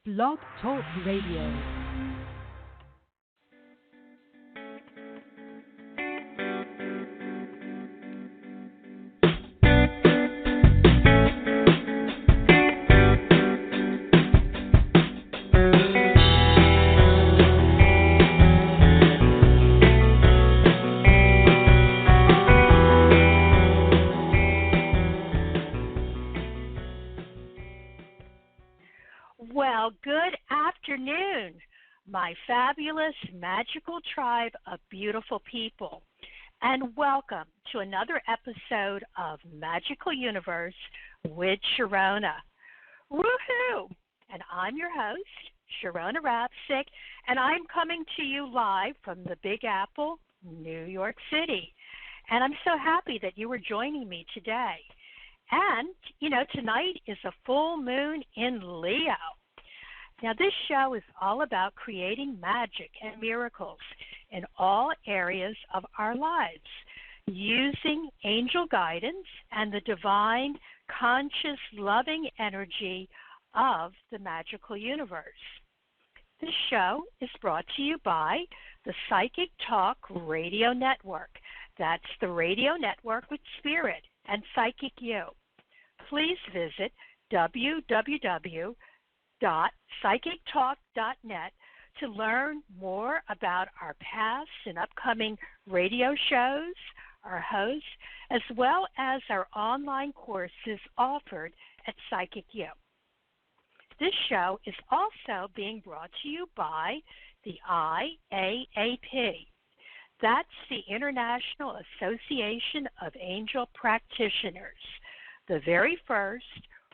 Blog Talk Radio. Well, good afternoon, my fabulous, magical tribe of beautiful people, and welcome to another episode of Magical Universe with Sharonah. Woohoo! And I'm your host, Sharonah Rapseik, and I'm coming to you live from the Big Apple, New York City. And I'm so happy that you are joining me today. And, tonight is a full moon in Leo. Now, this show is all about creating magic and miracles in all areas of our lives, using angel guidance and the divine, conscious, loving energy of the magical universe. This show is brought to you by the Psychic Talk Radio Network. That's the radio network with spirit and psychic you. Please visit www.psychictalk.net to learn more about our past and upcoming radio shows, our hosts, as well as our online courses offered at Psychic U. This show is also being brought to you by the IAAP. That's the International Association of Angel Practitioners, the very first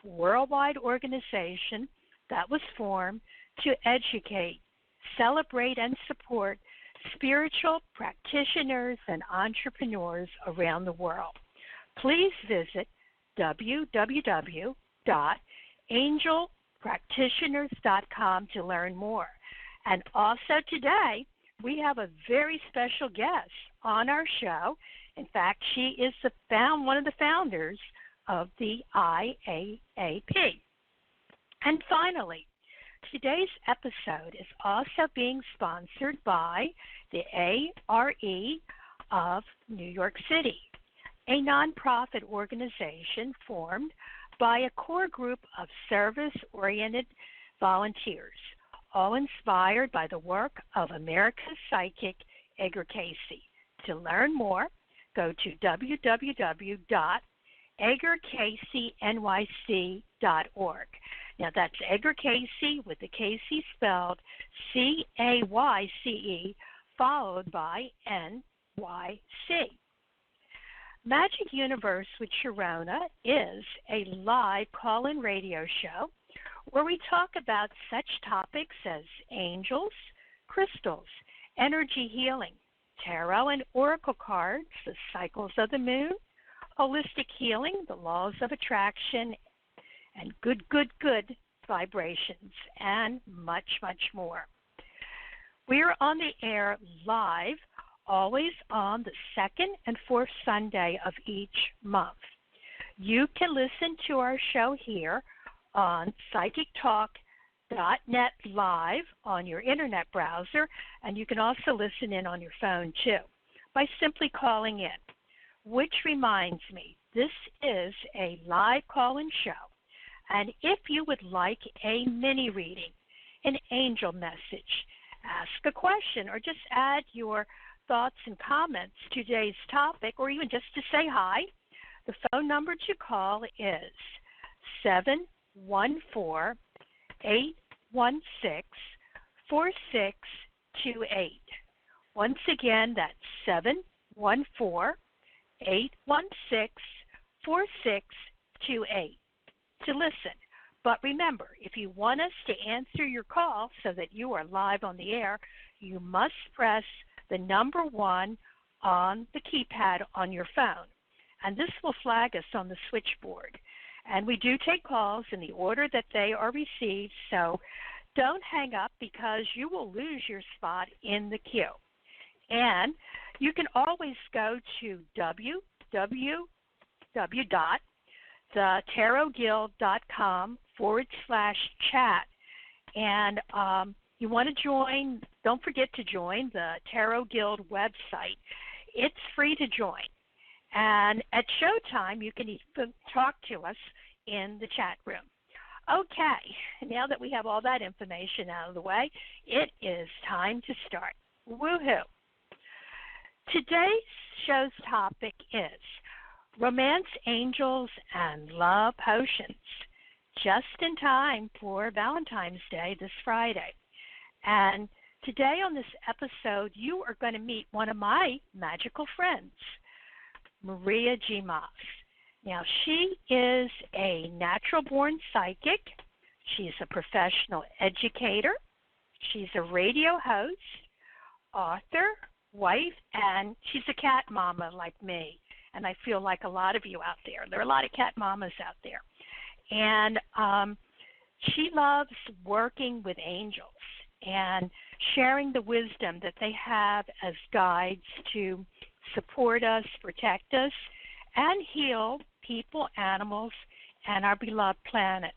worldwide organization that was formed to educate, celebrate, and support spiritual practitioners and entrepreneurs around the world. Please visit www.angelpractitioners.com to learn more. And also today, we have a very special guest on our show. In fact, she is one of the founders of the IAAP. And finally, today's episode is also being sponsored by the ARE of New York City, a nonprofit organization formed by a core group of service-oriented volunteers, all inspired by the work of America's psychic, Edgar Cayce. To learn more, go to www.edgarcaycenyc.org. Now, that's Edgar Cayce with the Cayce spelled C-A-Y-C-E, followed by N-Y-C. Magic Universe with Sharonah is a live call-in radio show where we talk about such topics as angels, crystals, energy healing, tarot and oracle cards, the cycles of the moon, holistic healing, the laws of attraction, and good vibrations, and much, much more. We are on the air live, always on the second and fourth Sunday of each month. You can listen to our show here on psychictalk.net live on your internet browser, and you can also listen in on your phone too by simply calling in. Which reminds me, this is a live call-in show. And if you would like a mini reading, an angel message, ask a question, or just add your thoughts and comments to today's topic, or even just to say hi, the phone number to call is 714-816-4628. Once again, that's 714-816-4628. to listen. But remember, if you want us to answer your call so that you are live on the air, you must press the number 1 on the keypad on your phone. And this will flag us on the switchboard. And we do take calls in the order that they are received, so don't hang up because you will lose your spot in the queue. And you can always go to www.thetarotguild.com /chat And you want to join, don't forget to join the Tarot Guild website. It's free to join. And at showtime, you can even talk to us in the chat room. Okay, now that we have all that information out of the way, it is time to start. Woohoo! Today's show's topic is Romance Angels and Love Potions, just in time for Valentine's Day this Friday. And today on this episode, you are going to meet one of my magical friends, Maria G. Maas. Now, she is a natural-born psychic. She's a professional educator. She's a radio host, author, wife, and she's a cat mama like me. And I feel like a lot of you out there. There are a lot of cat mamas out there. And she loves working with angels and sharing the wisdom that they have as guides to support us, protect us, and heal people, animals, and our beloved planet.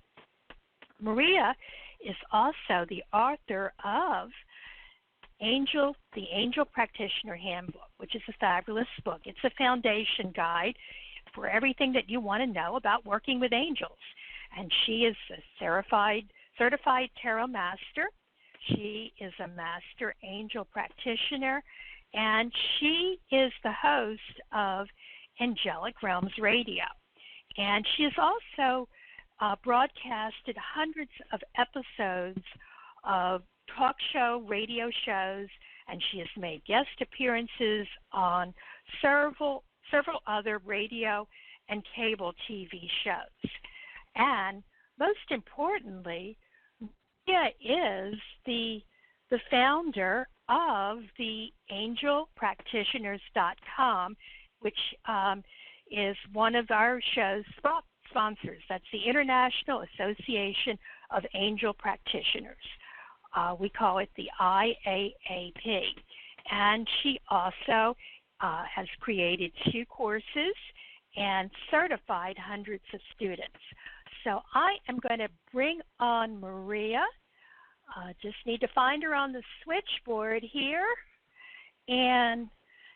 Maria is also the author of the Angel Practitioner Handbook, which is a fabulous book. It's a foundation guide for everything that you want to know about working with angels. And she is a certified tarot master. She is a master angel practitioner, and she is the host of Angelic Realms Radio. And she has also broadcasted hundreds of episodes of talk show, radio shows, and she has made guest appearances on several other radio and cable TV shows. And most importantly, Maria is the founder of the angelpractitioners.com, which is one of our show's sponsors. That's the International Association of Angel Practitioners. We call it the IAAP. And she also has created 2 courses and certified hundreds of students. So I am going to bring on Maria. Just need to find her on the switchboard here and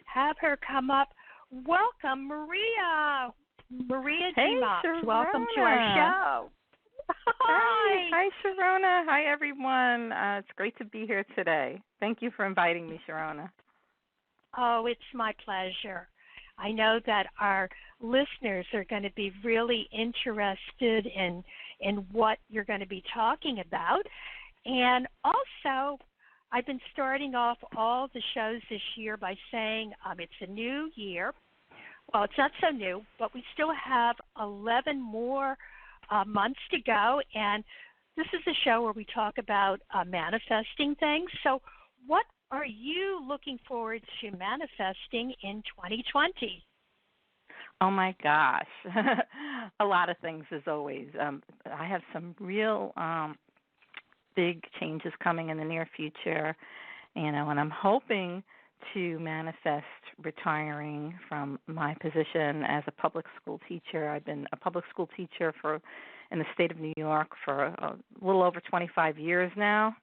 have her come up. Welcome, Maria. Maria G. Maas. Welcome to our show. Hi, Sharonah. Hi, everyone. It's great to be here today. Thank you for inviting me, Sharonah. Oh, it's my pleasure. I know that our listeners are going to be really interested in what you're going to be talking about. And also, I've been starting off all the shows this year by saying it's a new year. Well, it's not so new, but we still have 11 more months to go, and this is a show where we talk about manifesting things. So what are you looking forward to manifesting in 2020? Oh, my gosh. A lot of things, as always. I have some real big changes coming in the near future, and I'm hoping to manifest retiring from my position as a public school teacher. I've been a public school teacher in the state of New York for a little over 25 years now.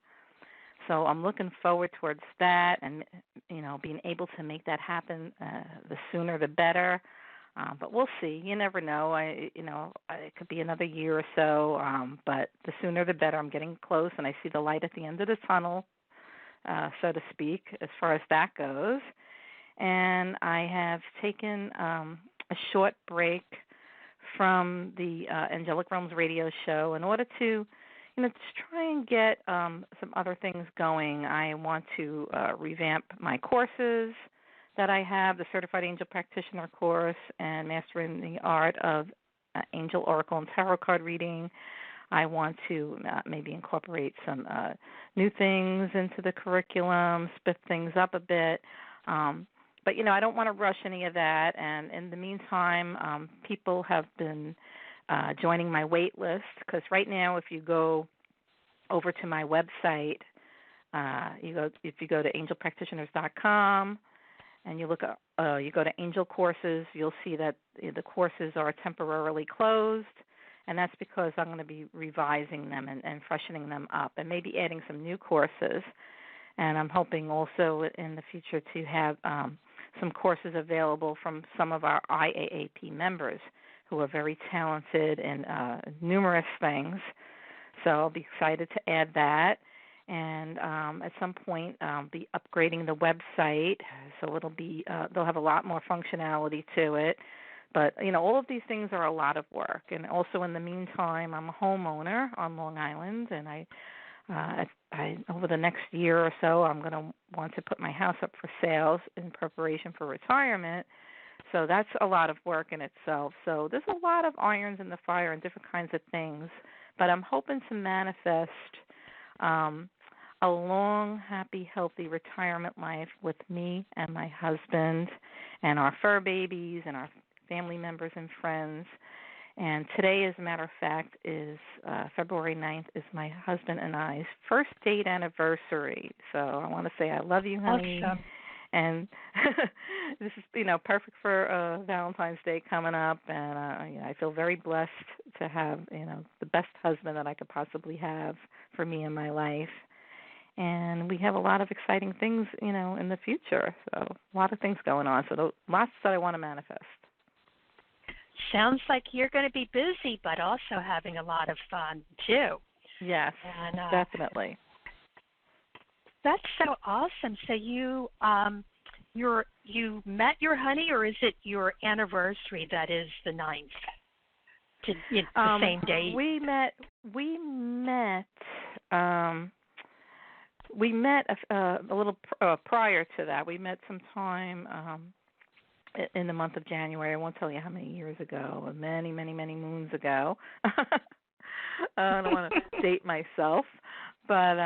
So I'm looking forward towards that and, being able to make that happen the sooner the better. But we'll see. You never know. It could be another year or so, but the sooner the better. I'm getting close, and I see the light at the end of the tunnel, so to speak, as far as that goes. And I have taken a short break from the Angelic Realms radio show in order to, to try and get some other things going. I want to revamp my courses that I have, the Certified Angel Practitioner course and Mastering the Art of Angel Oracle and Tarot Card Reading. I want to maybe incorporate some new things into the curriculum, split things up a bit. But, I don't want to rush any of that. And in the meantime, people have been joining my wait list, because right now if you go over to my website, if you go to angelpractitioners.com and you go to Angel Courses, you'll see that the courses are temporarily closed, and that's because I'm going to be revising them and freshening them up and maybe adding some new courses. And I'm hoping also in the future to have some courses available from some of our IAAP members who are very talented in numerous things. So I'll be excited to add that. And at some point, be upgrading the website, so it'll be they'll have a lot more functionality to it. But all of these things are a lot of work. And also, in the meantime, I'm a homeowner on Long Island, and I over the next year or so, I'm going to want to put my house up for sales in preparation for retirement. So that's a lot of work in itself. So there's a lot of irons in the fire and different kinds of things. But I'm hoping to manifest a long, happy, healthy retirement life with me and my husband and our fur babies and our family members and friends. And today, as a matter of fact, is February 9th is my husband and I's first date anniversary. So I want to say I love you, honey. Awesome. And this is, perfect for Valentine's Day coming up. And I feel very blessed to have, the best husband that I could possibly have for me in my life. And we have a lot of exciting things, in the future. So a lot of things going on. So lots that I want to manifest. Sounds like you're going to be busy, but also having a lot of fun too. Yes, and, definitely. That's so awesome. So you met your honey, or is it your anniversary that is the 9th? The same day. We met a little prior to that. We met sometime in the month of January. I won't tell you how many years ago, many, many, many moons ago. I don't want to date myself, but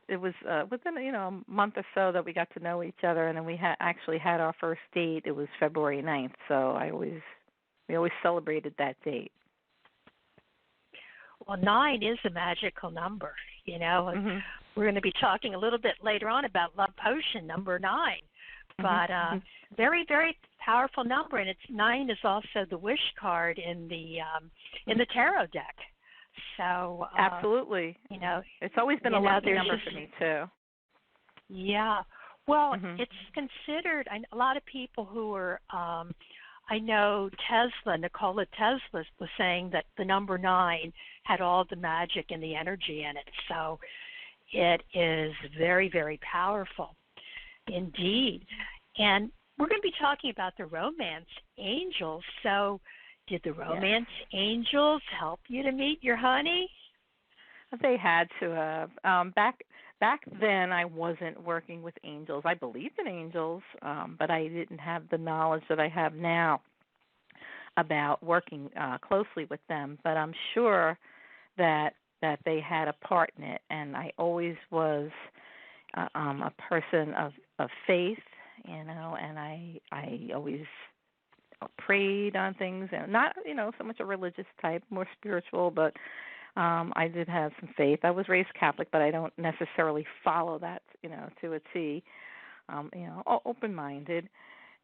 it was within a month or so that we got to know each other, and then we actually had our first date. It was February 9th, so we always celebrated that date. Well, 9 is a magical number, Mm-hmm. We're going to be talking a little bit later on about Love Potion number 9. But very, very powerful number, and 9 is also the wish card in the tarot deck. So absolutely, it's always been a lucky number for me too. Yeah, well, it's considered. A lot of people who are, I know Nikola Tesla was saying that the number 9 had all the magic and the energy in it. So it is very, very powerful. Indeed. And we're going to be talking about the romance angels. So did the romance angels help you to meet your honey? They had to have. Back then, I wasn't working with angels. I believed in angels, but I didn't have the knowledge that I have now about working closely with them. But I'm sure that they had a part in it, and I always was a person of faith, and I always prayed on things, and not so much a religious type, more spiritual, but I did have some faith. I was raised Catholic, but I don't necessarily follow that to a T. Open-minded,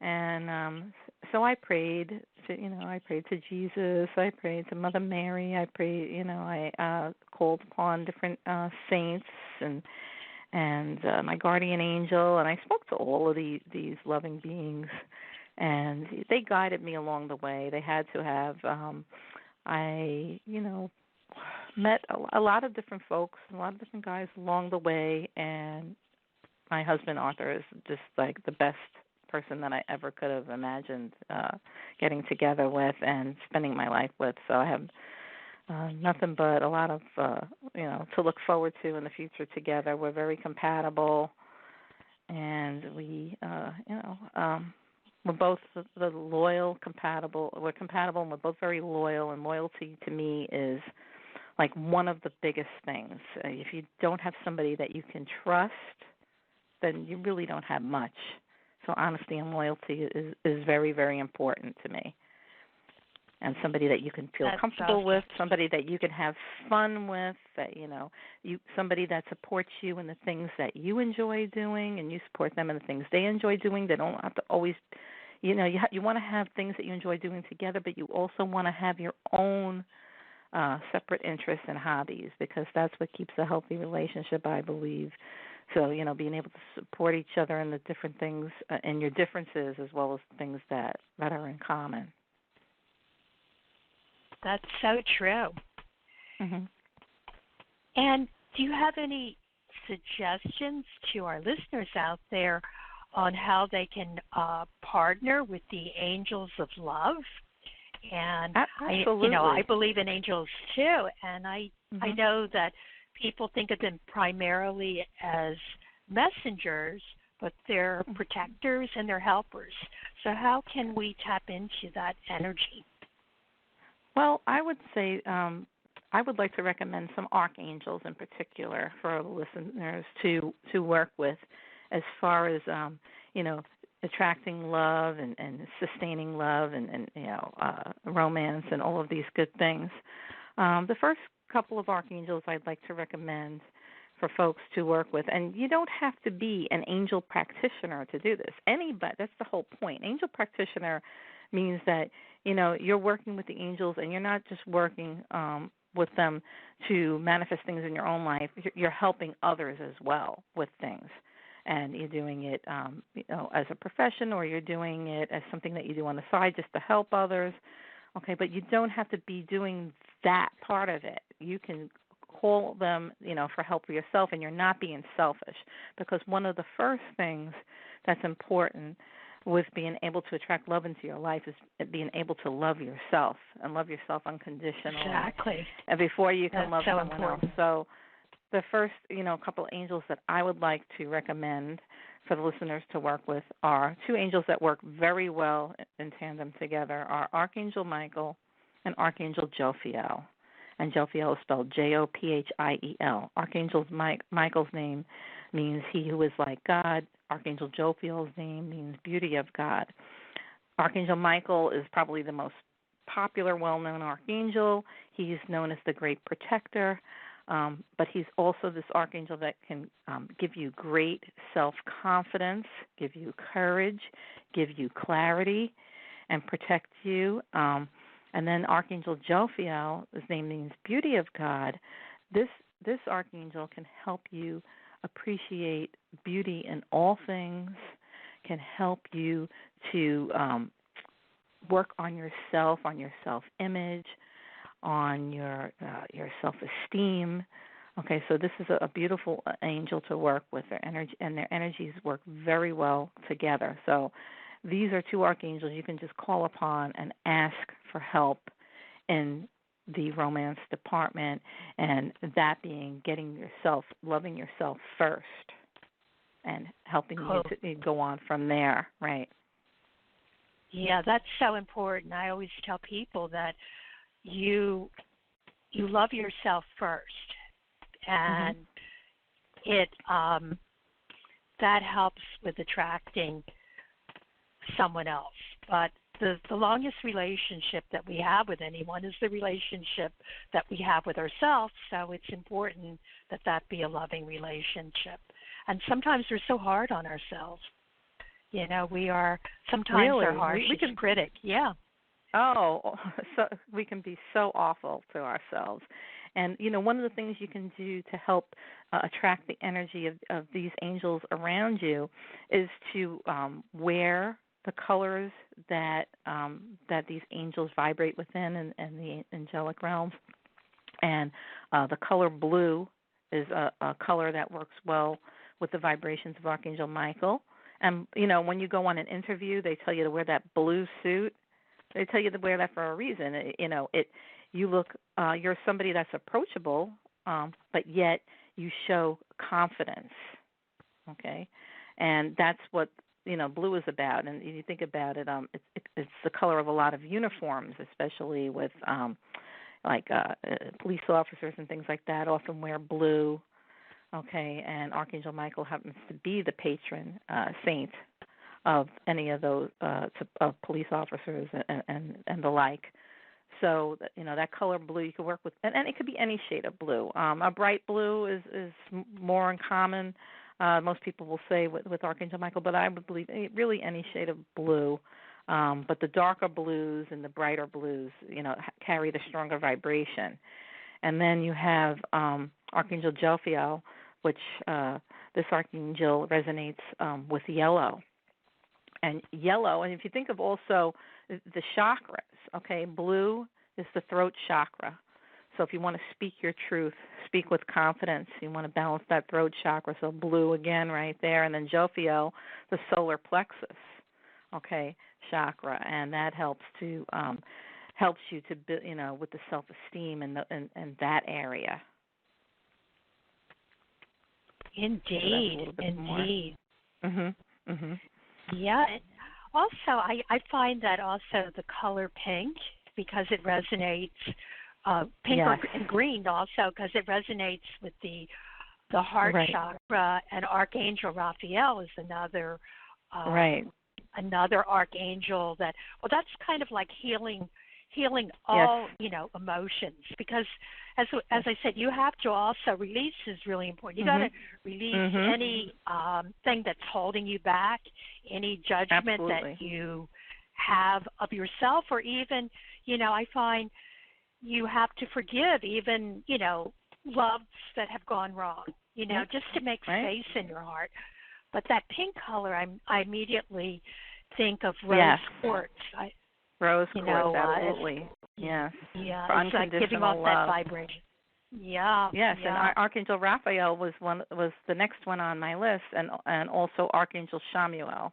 and so I prayed to Jesus. I prayed to Mother Mary. I prayed, I called upon different saints and my guardian angel, and I spoke to all of these loving beings, and they guided me along the way. They had to have. I met a lot of different folks, a lot of different guys along the way, and my husband Arthur is just like the best person that I ever could have imagined getting together with and spending my life with. So I have nothing but a lot of to look forward to in the future together. We're very compatible, and we we're both the loyal, compatible. We're compatible, and we're both very loyal. And loyalty to me is like one of the biggest things. If you don't have somebody that you can trust, then you really don't have much. So honesty and loyalty is very, very important to me. And somebody that you can feel comfortable with, somebody that you can have fun with, that somebody that supports you in the things that you enjoy doing, and you support them in the things they enjoy doing. They don't have to always, you want to have things that you enjoy doing together, but you also want to have your own separate interests and hobbies, because that's what keeps a healthy relationship, I believe. So, being able to support each other in the different things and your differences, as well as things that are in common. That's so true. Mm-hmm. And do you have any suggestions to our listeners out there on how they can partner with the angels of love? And Absolutely. I believe in angels too, and I know that people think of them primarily as messengers, but they're protectors and they're helpers. So how can we tap into that energy? Well, I would say I would like to recommend some archangels in particular for our listeners to work with, as far as attracting love and sustaining love and romance and all of these good things. The first couple of archangels I'd like to recommend for folks to work with, and you don't have to be an angel practitioner to do this. Anybody, that's the whole point. Angel practitioner means that you're working with the angels, and you're not just working with them to manifest things in your own life. You're helping others as well with things. And you're doing it, as a profession, or you're doing it as something that you do on the side just to help others. Okay, but you don't have to be doing that part of it. You can call them, for help for yourself, and you're not being selfish. Because one of the first things that's important with being able to attract love into your life is being able to love yourself and love yourself unconditionally. Exactly. And before you can love so someone important. else. So the first, couple of angels that I would like to recommend for the listeners to work with are two angels that work very well in tandem together, are Archangel Michael and Archangel Jophiel. And Jophiel is spelled Jophiel. Archangel Michael's name means he who is like God. Archangel Jophiel's name means beauty of God. Archangel Michael is probably the most popular, well-known archangel. He's known as the Great Protector. But he's also this archangel that can give you great self-confidence, give you courage, give you clarity, and protect you. And then Archangel Jophiel, his name means beauty of God. This archangel can help you appreciate beauty in all things, can help you to work on yourself, on your self-image, on your self-esteem. Okay, so this is a beautiful angel to work with. Their energy and their energies work very well together. So these are two archangels you can just call upon and ask for help in the romance department, and that being loving yourself first, and helping you to go on from there, right? Yeah, that's so important. I always tell people that you love yourself first, and it that helps with attracting someone else. But the longest relationship that we have with anyone is the relationship that we have with ourselves. So it's important that be a loving relationship. And sometimes we're so hard on ourselves. We are sometimes really? our harshest critic. Yeah. Oh, so we can be so awful to ourselves. And, one of the things you can do to help attract the energy of these angels around you is to wear the colors that these angels vibrate within and the angelic realms. And the color blue is a color that works well with the vibrations of Archangel Michael. And, when you go on an interview, they tell you to wear that blue suit. They tell you to wear that for a reason. You look, you're somebody that's approachable, but yet you show confidence. Okay, and that's what blue is about. And you think about it, it's the color of a lot of uniforms, especially with police officers and things like that. Often wear blue. Okay, and Archangel Michael happens to be the patron saint of any of those of police officers and the like. So that color blue you can work with, and it could be any shade of blue. A bright blue is more uncommon. Most people will say with Archangel Michael, but I would believe really any shade of blue But the darker blues and the brighter blues, carry the stronger vibration. And then you have Archangel Jophiel, which this archangel resonates with yellow. And yellow, and if you think of also the chakras, okay, blue is the throat chakra. So if you want to speak your truth, speak with confidence, you want to balance that throat chakra. So blue again right there, and then Jophiel, the solar plexus, okay, chakra, and that helps you to build, with the self-esteem and that area. Indeed, so indeed. Mhm. Mhm. Yeah. Also, I find that also the color pink, because it resonates, pink Yes. and green also, because it resonates with the heart Right. chakra, and Archangel Raphael is another Right. another archangel that's kind of like healing all emotions, because as I said, you have to also release is really important. You got to release any thing that's holding you back, any judgment Absolutely. that you have of yourself, or even I find you have to forgive even loves that have gone wrong, just to make space in your heart. But that pink color, I immediately think of rose quartz. Rose quartz, absolutely. Yes. Yeah, For it's like giving off love. that vibration. Yeah. Yes, yeah. and Archangel Raphael was the next one on my list, and also Archangel Shamuel.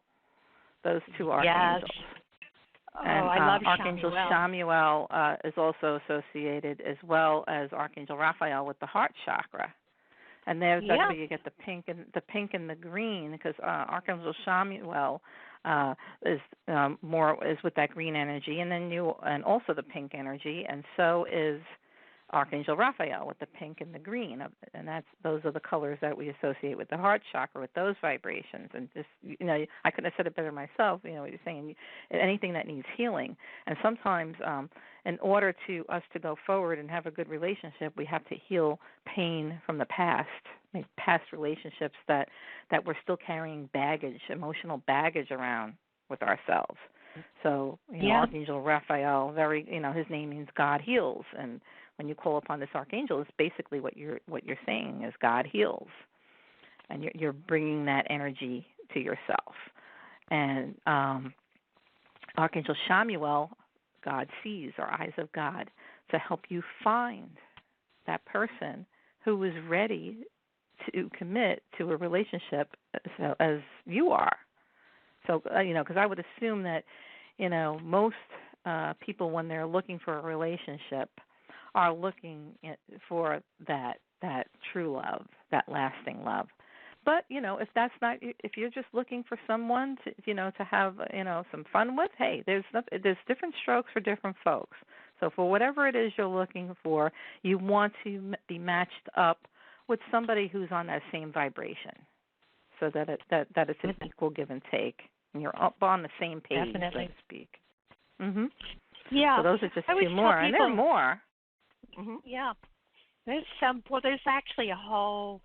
Those two archangels. Yes. Oh, And I love Archangel Shamuel. is also associated, as well as Archangel Raphael, with the heart chakra. And that's where you get the pink and the green, because Archangel Shamuel is with that green energy, and also the pink energy, and so is Archangel Raphael with the pink and the green, and those are the colors that we associate with the heart chakra, with those vibrations. And just I couldn't have said it better myself. What you're saying, anything that needs healing, and sometimes in order to us to go forward and have a good relationship, we have to heal pain from the past, maybe past relationships that we're still carrying baggage, emotional baggage around with ourselves. So Archangel Raphael, his name means God heals, and when you call upon this archangel, it's basically what you're saying is God heals, and you're bringing that energy to yourself. And Archangel Shamuel, God sees, or eyes of God, to help you find that person who is ready to commit to a relationship as you are. So because I would assume that most people, when they're looking for a relationship, are looking for that true love, that lasting love. But if that's not, if you're just looking for someone to have some fun with, hey, there's different strokes for different folks. So for whatever it is you're looking for, you want to be matched up with somebody who's on that same vibration, so that it's an equal give and take, and you're up on the same page, Definitely. so to speak. Mhm. Yeah. So those are just two more, and there are more. Mm-hmm. Yeah. There's actually a whole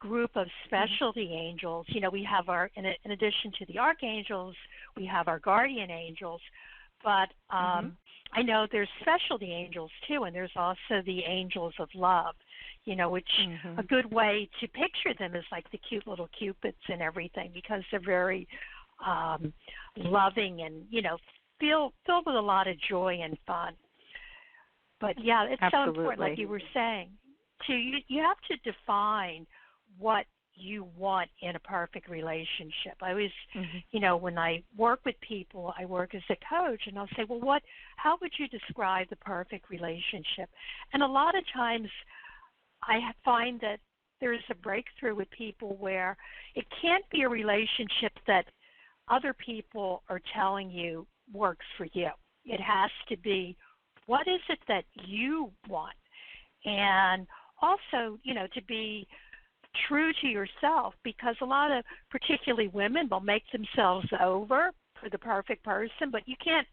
group of specialty angels. We have in addition to the archangels, we have our guardian angels, but I know there's specialty angels too, and there's also the angels of love, which a good way to picture them is like the cute little cupids and everything, because they're very loving and, filled with a lot of joy and fun. But yeah, it's Absolutely. so important, like you were saying, you have to define what you want in a perfect relationship. I always, when I work with people, I work as a coach, and I'll say, well, how would you describe the perfect relationship? And a lot of times I find that there's a breakthrough with people where it can't be a relationship that other people are telling you works for you. It has to be, what is it that you want? And also, to be true to yourself, because a lot of, particularly women, will make themselves over for the perfect person, but you can't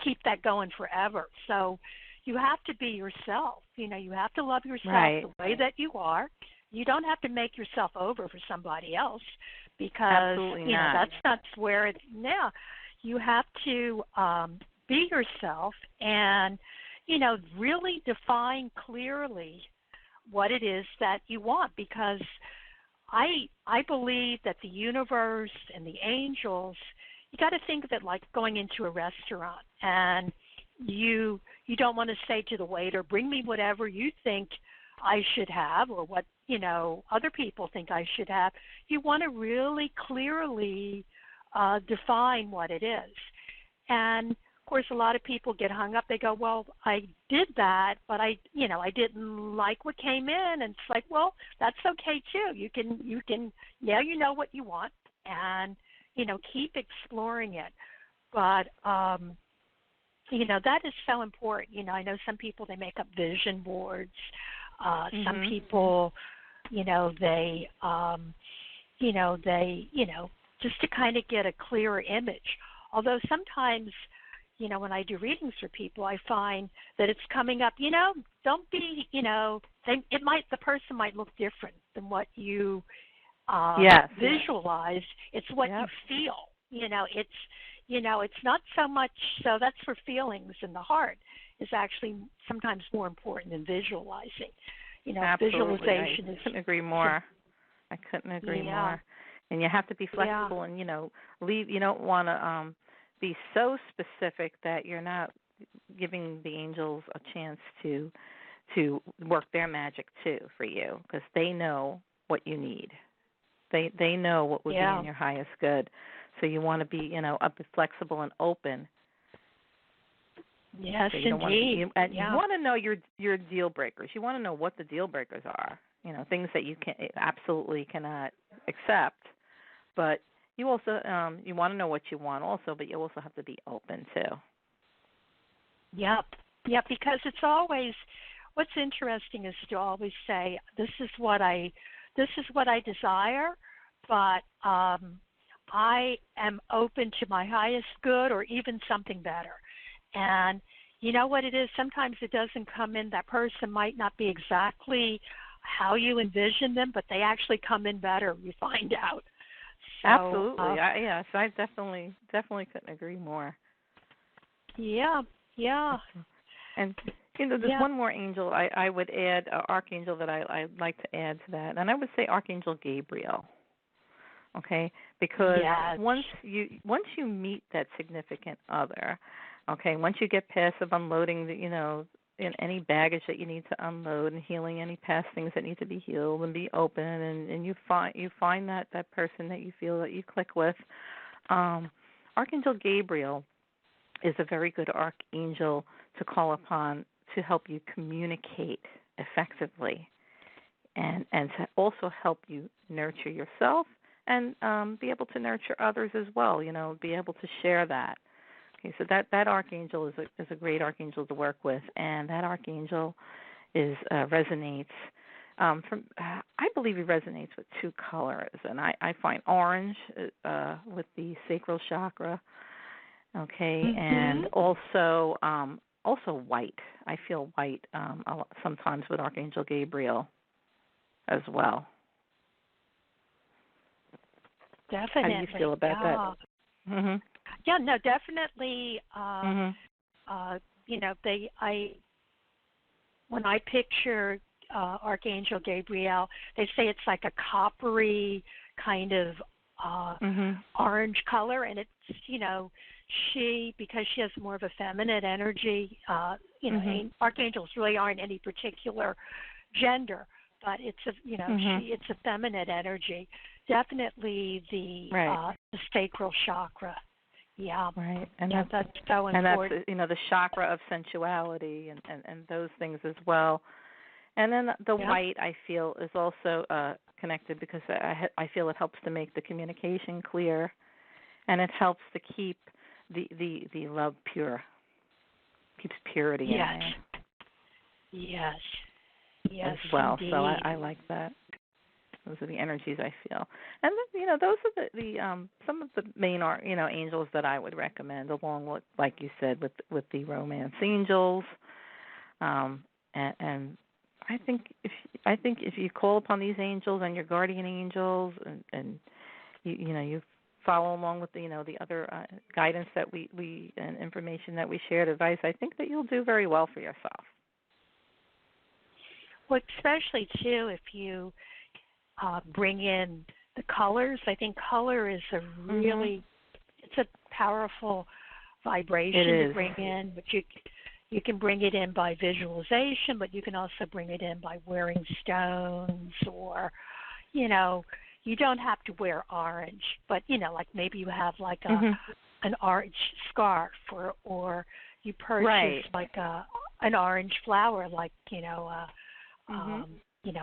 keep that going forever. So you have to be yourself. You have to love yourself the way that you are. You don't have to make yourself over for somebody else, because Absolutely not. that's not where it's now. you have to be yourself and, really define clearly what it is that you want, because I believe that the universe and the angels, you got to think of it like going into a restaurant, and you don't want to say to the waiter, bring me whatever you think I should have, or what other people think I should have. You want to really clearly define what it is. And of course, a lot of people get hung up. They go, well, I did that, but I didn't like what came in. And it's like, well, that's okay too. You can, now you know what you want, and keep exploring it. But that is so important. I know some people, they make up vision boards. Some people, they just to kind of get a clearer image. Although sometimes, when I do readings for people, I find that it's coming up, don't be, the person might look different than what you visualize. It's what you feel. It's not so much, so that's for feelings in the heart, is actually sometimes more important than visualizing. Absolutely. Visualization I couldn't agree more. I couldn't agree more. And you have to be flexible and, leave. You don't want to be so specific that you're not giving the angels a chance to work their magic too for you, because they know what you need. They know what would be in your highest good. So you want to be, a bit flexible and open. Yes, so you indeed. You want to know your deal breakers. You want to know what the deal breakers are. Things that you absolutely cannot accept. But you also you want to know what you want also, but you also have to be open too. Yep, because it's always, what's interesting is to always say, this is what I desire, but I am open to my highest good or even something better. And you know what it is? Sometimes it doesn't come in. That person might not be exactly how you envision them, but they actually come in better, you find out. So, absolutely. Yes, I definitely couldn't agree more. Yeah. And there's one more angel I would add, archangel that I'd like to add to that, and I would say Archangel Gabriel. Okay, because once you meet that significant other, okay, once you get past of unloading in any baggage that you need to unload and healing any past things that need to be healed and be open, and you find that person that you feel that you click with, Archangel Gabriel is a very good archangel to call upon to help you communicate effectively, and to also help you nurture yourself and be able to nurture others as well. Be able to share that. Okay, so that archangel is a great archangel to work with, and that archangel resonates. I believe he resonates with two colors, and I find orange with the sacral chakra. Okay, and also white. I feel white a lot, sometimes with Archangel Gabriel as well. Definitely. How do you feel about that? Mm-hmm. Yeah, no, definitely. When I picture Archangel Gabriel, they say it's like a coppery kind of orange color, and it's because she has more of a feminine energy. Archangels really aren't any particular gender, but it's it's a feminine energy. Definitely the sacral chakra. Yeah. Right. And that's so important. And that's the chakra of sensuality and those things as well. And then the white, I feel, is also connected because I feel it helps to make the communication clear, and it helps to keep the love pure. Keeps purity in there. Yes. As well. Indeed. So I like that. Those are the energies I feel, and then, those are the some of the main angels that I would recommend, along with, like you said, with the romance angels, and I think if you call upon these angels and your guardian angels, and you follow along with the other guidance that we and information that we shared, advice, I think that you'll do very well for yourself. Well, especially too if you bring in the colors. I think color is a really it's a powerful vibration to bring in, but you can bring it in by visualization, but you can also bring it in by wearing stones, or you don't have to wear orange, but like maybe you have like an orange scarf, or you purchase like an orange flower, like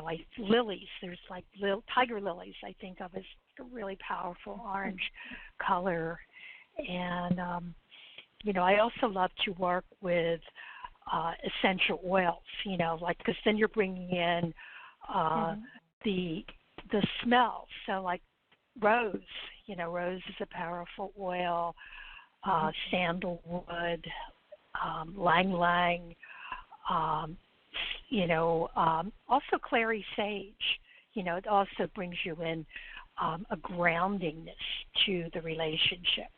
like lilies. There's like tiger lilies, I think of as a really powerful orange color. And I also love to work with essential oils, like, because then you're bringing in the smell. So like rose, rose is a powerful oil, sandalwood, lang lang, also clary sage. It also brings you in a groundingness to the relationship.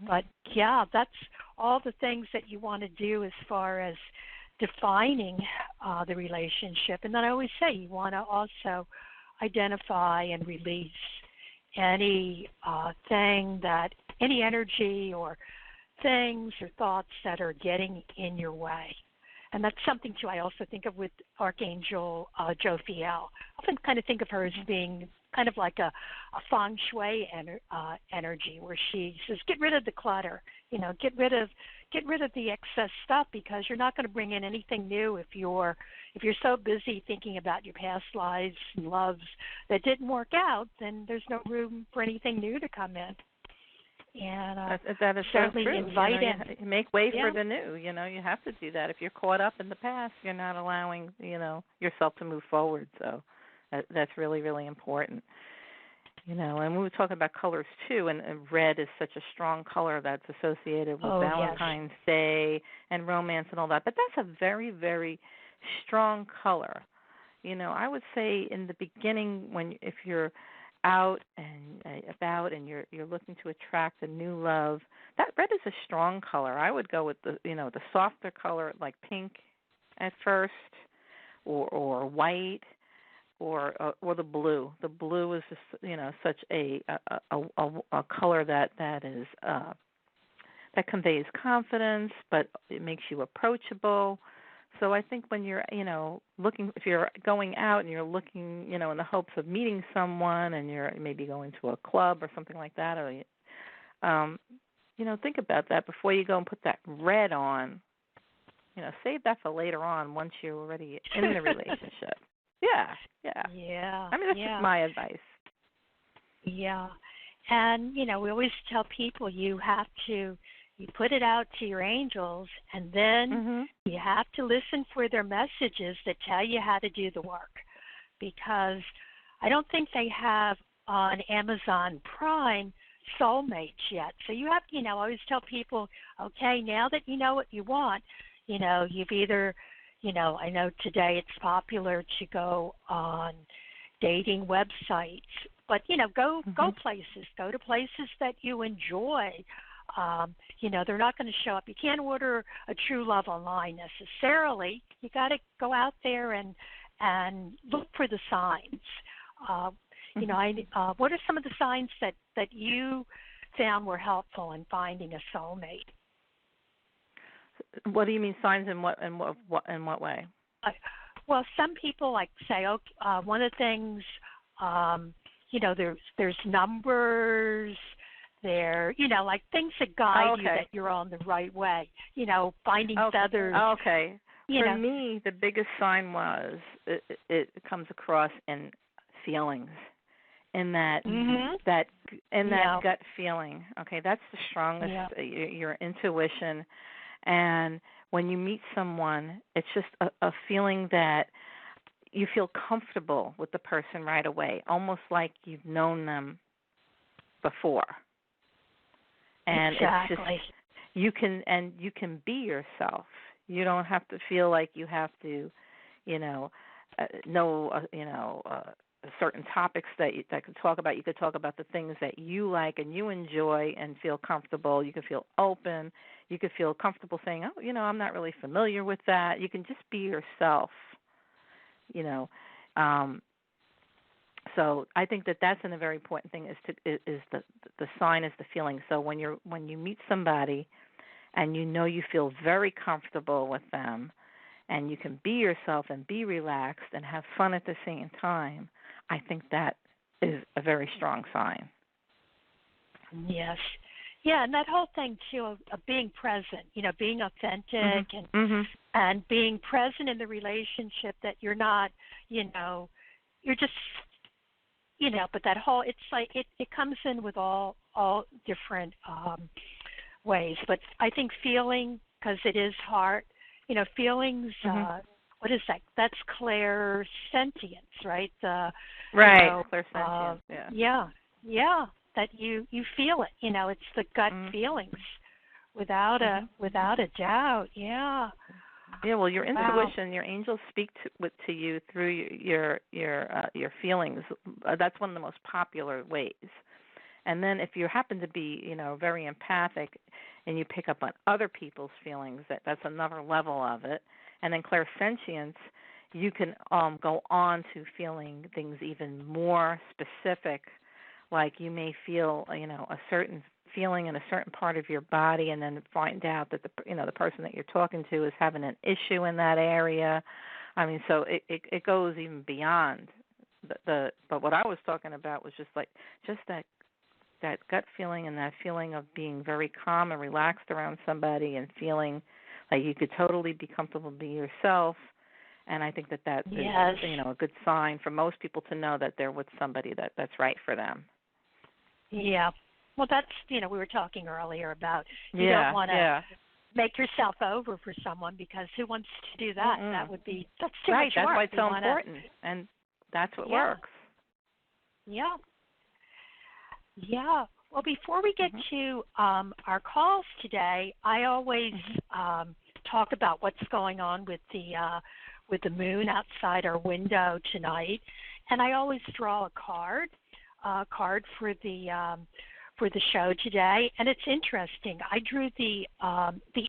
But yeah, that's all the things that you want to do as far as defining the relationship. And then I always say you want to also identify and release any any energy or things or thoughts that are getting in your way. And that's something, too, I also think of with Archangel Jophiel. I often kind of think of her as being kind of like a feng shui energy, where she says, get rid of the clutter, get rid of the excess stuff, because you're not going to bring in anything new if you're so busy thinking about your past lives and loves that didn't work out. Then there's no room for anything new to come in. And that is certainly so true. invite in. You make way for the new. You have to do that. If you're caught up in the past, you're not allowing yourself to move forward. So that's really, really important. And we were talking about colors too, and red is such a strong color that's associated with Valentine's Day and romance and all that. But that's a very, very strong color. I would say in the beginning, if you're out and about and you're looking to attract a new love, that red is a strong color. I would go with the softer color like pink at first, or white, or the blue. The blue is just such a color that is that conveys confidence, but it makes you approachable. So I think when you're, looking, if you're going out and you're looking, in the hopes of meeting someone, and you're maybe going to a club or something like that, or, think about that before you go and put that red on. Save that for later on once you're already in the relationship. Yeah. I mean, that's just my advice. Yeah. And, we always tell people you put it out to your angels, and then you have to listen for their messages that tell you how to do the work. Because I don't think they have on Amazon Prime soulmates yet. So you have, I always tell people, okay, now that you know what you want, you've either, I know today it's popular to go on dating websites, but, go places, go to places that you enjoy. They're not going to show up. You can't order a true love online necessarily. You got to go out there and look for the signs. What are some of the signs that you found were helpful in finding a soulmate? What do you mean signs in what way? Well, some people say, one of the things, there's numbers. There, things that guide you that you're on the right way. Finding feathers. Okay. For me, the biggest sign was it comes across in feelings, in that gut feeling. Okay, that's the strongest. Your intuition, and when you meet someone, it's just a feeling that you feel comfortable with the person right away, almost like you've known them before. And it's just you can be yourself. You don't have to feel like you have to, know a certain topics that could talk about. You could talk about the things that you like and you enjoy and feel comfortable. You could feel open. You could feel comfortable saying, oh, I'm not really familiar with that. You can just be yourself, you know. So I think that's a very important thing is the sign is the feeling. So when you meet somebody and you feel very comfortable with them and you can be yourself and be relaxed and have fun at the same time, I think that is a very strong sign. Yes. Yeah, and that whole thing too of being present, being authentic and being present in the relationship, that you're not, you're just, but that whole, it's like it comes in with all different ways. But I think feeling, because it is hard, feelings. What is that? That's clairsentience, right? Right, clairsentience. Yeah. That you feel it. It's the gut feelings, without a doubt. Yeah. Yeah. Well, your intuition, your angels speak to you through your feelings. That's one of the most popular ways. And then if you happen to be, very empathic, and you pick up on other people's feelings, that's another level of it. And then clairsentience, you can go on to feeling things even more specific. Like you may feel, a certain feeling in a certain part of your body, and then find out that the person that you're talking to is having an issue in that area. I mean, so it goes even beyond but what I was talking about was just that gut feeling and that feeling of being very calm and relaxed around somebody and feeling like you could totally be comfortable being yourself. And I think that is, a good sign for most people to know that they're with somebody that's right for them. Yeah. Well, that's, we were talking earlier about you don't want to make yourself over for someone, because who wants to do that? That's too much work. That's why it's so important, and that's what works. Yeah. Yeah. Well, before we get to our calls today, I always talk about what's going on with the moon outside our window tonight, and I always draw a card for the show today, and it's interesting. I drew the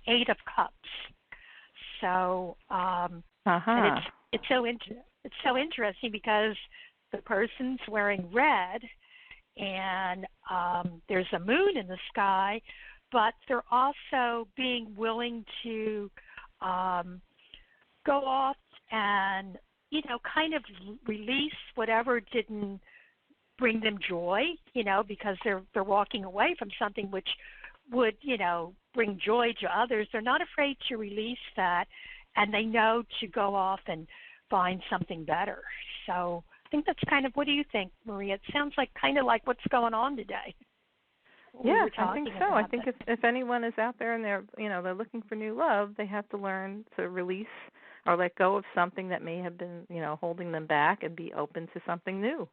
8 of Cups. So and it's so interesting because the person's wearing red, and there's a moon in the sky, but they're also being willing to go off and kind of release whatever didn't bring them joy, because they're walking away from something which would, bring joy to others. They're not afraid to release that, and they know to go off and find something better. So I think that's kind of, what do you think, Maria? It sounds kind of like what's going on today. Yeah, I think so. I think if anyone is out there and they're looking for new love, they have to learn to release or let go of something that may have been, holding them back, and be open to something new.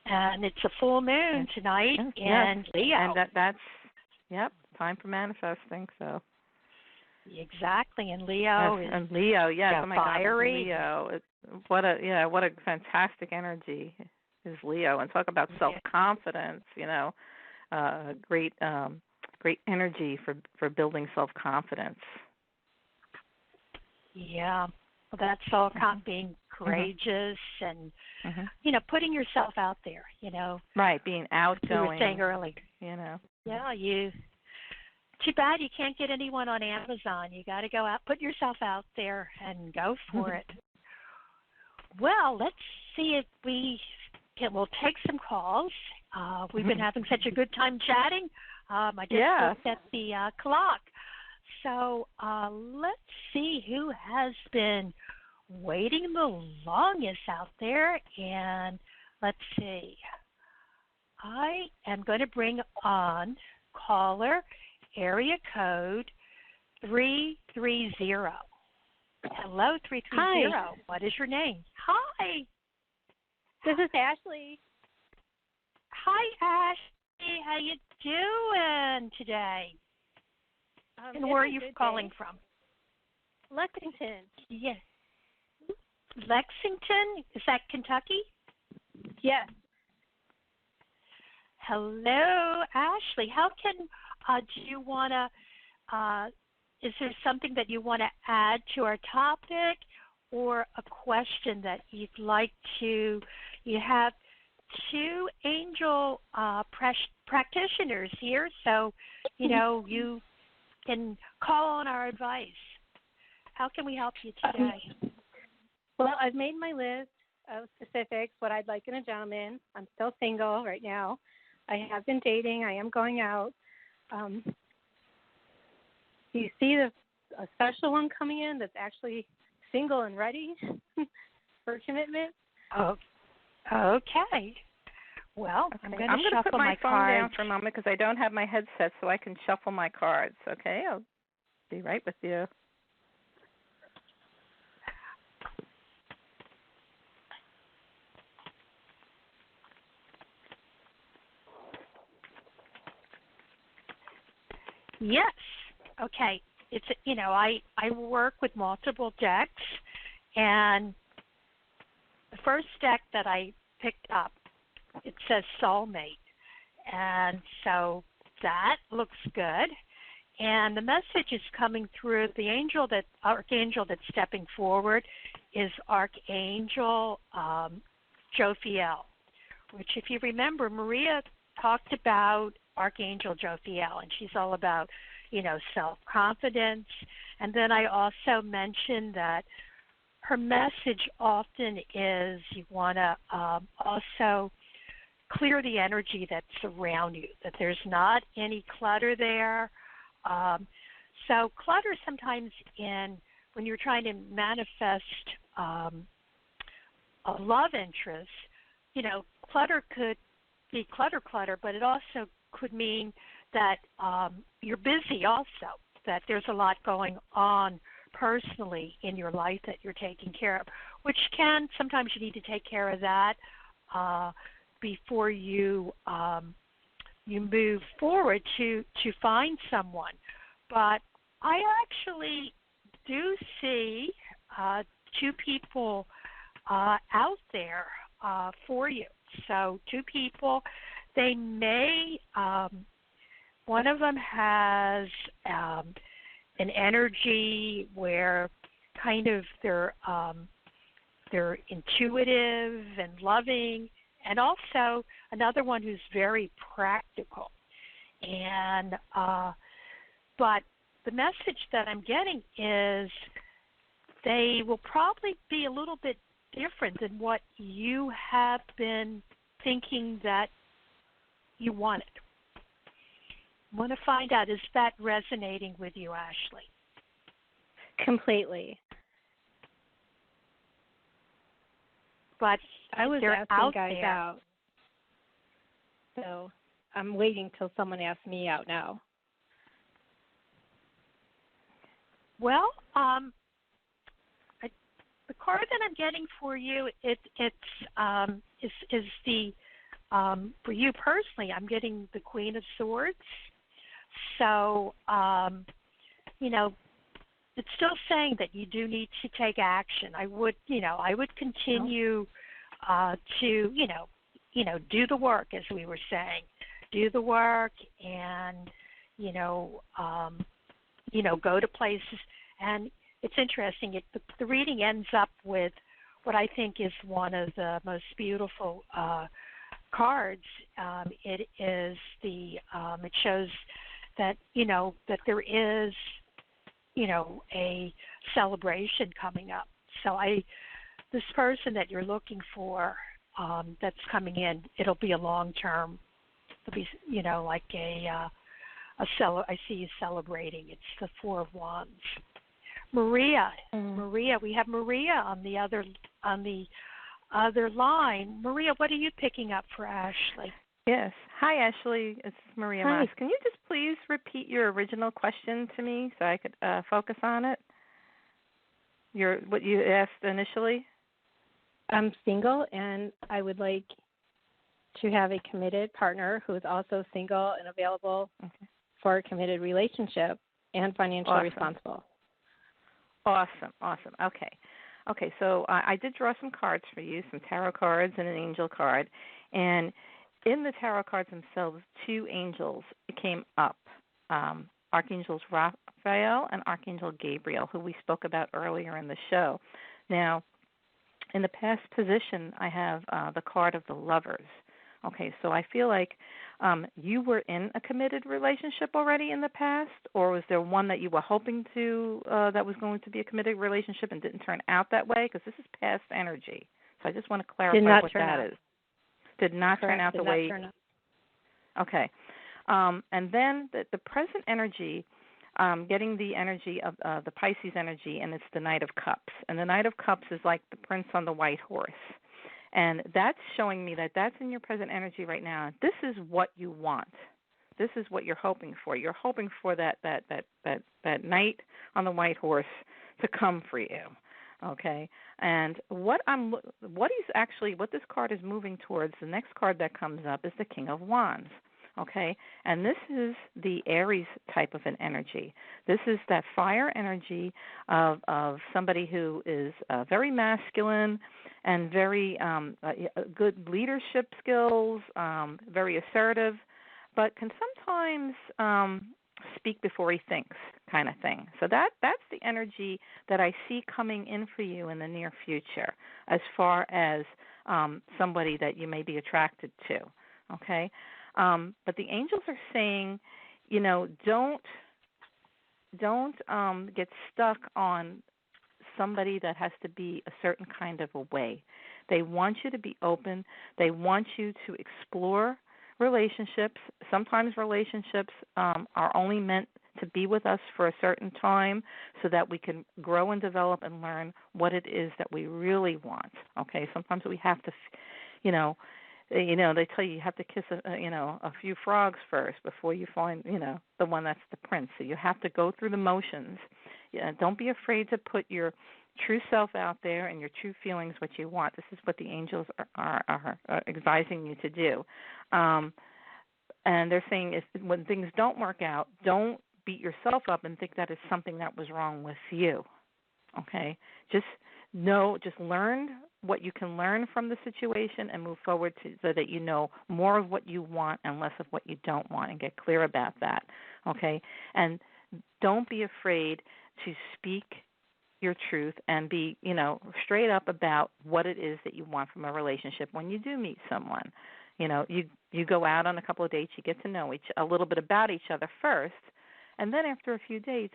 And it's a full moon tonight in Leo. And that's time for manifesting. So exactly, and Leo and Leo, yes, oh my fiery. God, Leo. What a fantastic energy is Leo, and talk about self-confidence. Great energy for building self-confidence. Yeah, well, that's all being courageous and putting yourself out there. Right, being outgoing. You were saying earlier. Yeah, Too bad you can't get anyone on Amazon. You got to go out, put yourself out there, and go for it. Well, let's see if we'll take some calls. We've been having such a good time chatting. I just looked at the clock. So let's see who has been waiting the longest out there. And let's see. I am going to bring on caller area code 330. Hello, 330. Hi. What is your name? Hi. This is Ashley. Hi, Ashley. How you doing today? And where are you calling from? Lexington. Yes. Lexington. Is that Kentucky? Yes. Hello, Ashley. How can do you want to? Is there something that you want to add to our topic, or a question that you'd like to? You have two angel practitioners here, so you can call on our advice. How can we help you today? Well, I've made my list of specifics, what I'd like in a gentleman. I'm still single right now. I have been dating. I am going out. Do you see a special one coming in that's actually single and ready for commitment? Oh, okay. Well, Okay. I'm going to shuffle put my phone cards down for a moment because I don't have my headset, so I can shuffle my cards. Okay, I'll be right with you. Yes. Okay. It's I work with multiple decks, and the first deck that I picked up, it says soulmate, and so that looks good. And the message is coming through. The archangel that's stepping forward is Archangel Jophiel, which, if you remember, Maria talked about Archangel Jophiel, and she's all about, self-confidence. And then I also mentioned that her message often is you want to also clear the energy that's around you, that there's not any clutter there. So clutter sometimes when you're trying to manifest a love interest, clutter could be clutter, but it also could mean that you're busy also, that there's a lot going on personally in your life that you're taking care of, which sometimes you need to take care of that before you move forward to find someone. But I actually do see two people out there for you. So two people, they may, one of them has an energy where kind of they're intuitive and loving, and also another one who's very practical. And but the message that I'm getting is they will probably be a little bit different than what you have been thinking that you wanted. I want to find out, is that resonating with you, Ashley? Completely. But I was they're asking out guys there. out, so I'm waiting till someone asks me out now. Well, the card that I'm getting for you, is the for you personally. I'm getting the Queen of Swords. So, it's still saying that you do need to take action. I would continue to, do the work, as we were saying, do the work, and, go to places. And it's interesting. The reading ends up with what I think is one of the most beautiful cards. It is it shows that that there is a celebration coming up. So this person that you're looking for that's coming in, it'll be a long term. It'll be like I see you celebrating. It's the Four of Wands. Maria, we have Maria on the other line. Maria, what are you picking up for Ashley? Yes. Hi, Ashley. It's Maria Maas. Can you just please repeat your original question to me so I could focus on it? What you asked initially? I'm single, and I would like to have a committed partner who is also single and available for a committed relationship and financially responsible. Awesome. Okay. Okay, so I did draw some cards for you, some tarot cards and an angel card. And in the tarot cards themselves, two angels came up, Archangels Raphael and Archangel Gabriel, who we spoke about earlier in the show. Now, in the past position, I have the card of the Lovers. Okay, so I feel like you were in a committed relationship already in the past, or was there one that you were hoping to that was going to be a committed relationship and didn't turn out that way? Because this is past energy. So I just want to clarify what that is. Did not turn out the way. Okay. And then the present energy, getting the energy of the Pisces energy, and it's the Knight of Cups. And the Knight of Cups is like the prince on the white horse. And that's showing me that that's in your present energy right now. This is what you want. This is what you're hoping for. You're hoping for that knight on the white horse to come for you. Okay? And what this card is moving towards, the next card that comes up is the King of Wands. Okay, and this is the Aries type of an energy. This is that fire energy of somebody who is very masculine and very good leadership skills, very assertive, but can sometimes speak before he thinks, kind of thing. So that's the energy that I see coming in for you in the near future, as far as somebody that you may be attracted to. Okay. But the angels are saying, don't get stuck on somebody that has to be a certain kind of a way. They want you to be open. They want you to explore relationships. Sometimes relationships are only meant to be with us for a certain time so that we can grow and develop and learn what it is that we really want. Okay, sometimes we have to, they tell you have to kiss a few frogs first before you find the one that's the prince. So you have to go through the motions. Don't be afraid to put your true self out there and your true feelings, what you want. This is what the angels are advising you to do. And they're saying when things don't work out, don't beat yourself up and think that it's something that was wrong with you. Okay, just learn what you can learn from the situation and move forward so that you know more of what you want and less of what you don't want, and get clear about that, okay? And don't be afraid to speak your truth and be, straight up about what it is that you want from a relationship when you do meet someone. You go out on a couple of dates, you get to know a little bit about each other first, and then after a few dates,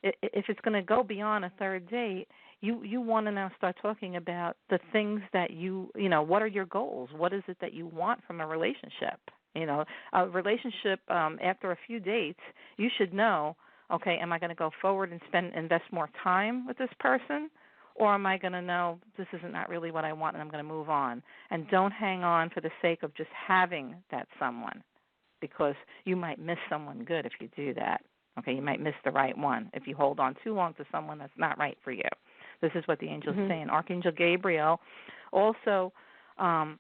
if it's going to go beyond a third date, you want to now start talking about the things that what are your goals? What is it that you want from a relationship? A relationship after a few dates, you should know, okay, am I going to go forward and invest more time with this person? Or am I going to know this is not really what I want and I'm going to move on? And don't hang on for the sake of just having that someone, because you might miss someone good if you do that. Okay, you might miss the right one if you hold on too long to someone that's not right for you. This is what the angel's saying. Archangel Gabriel also, I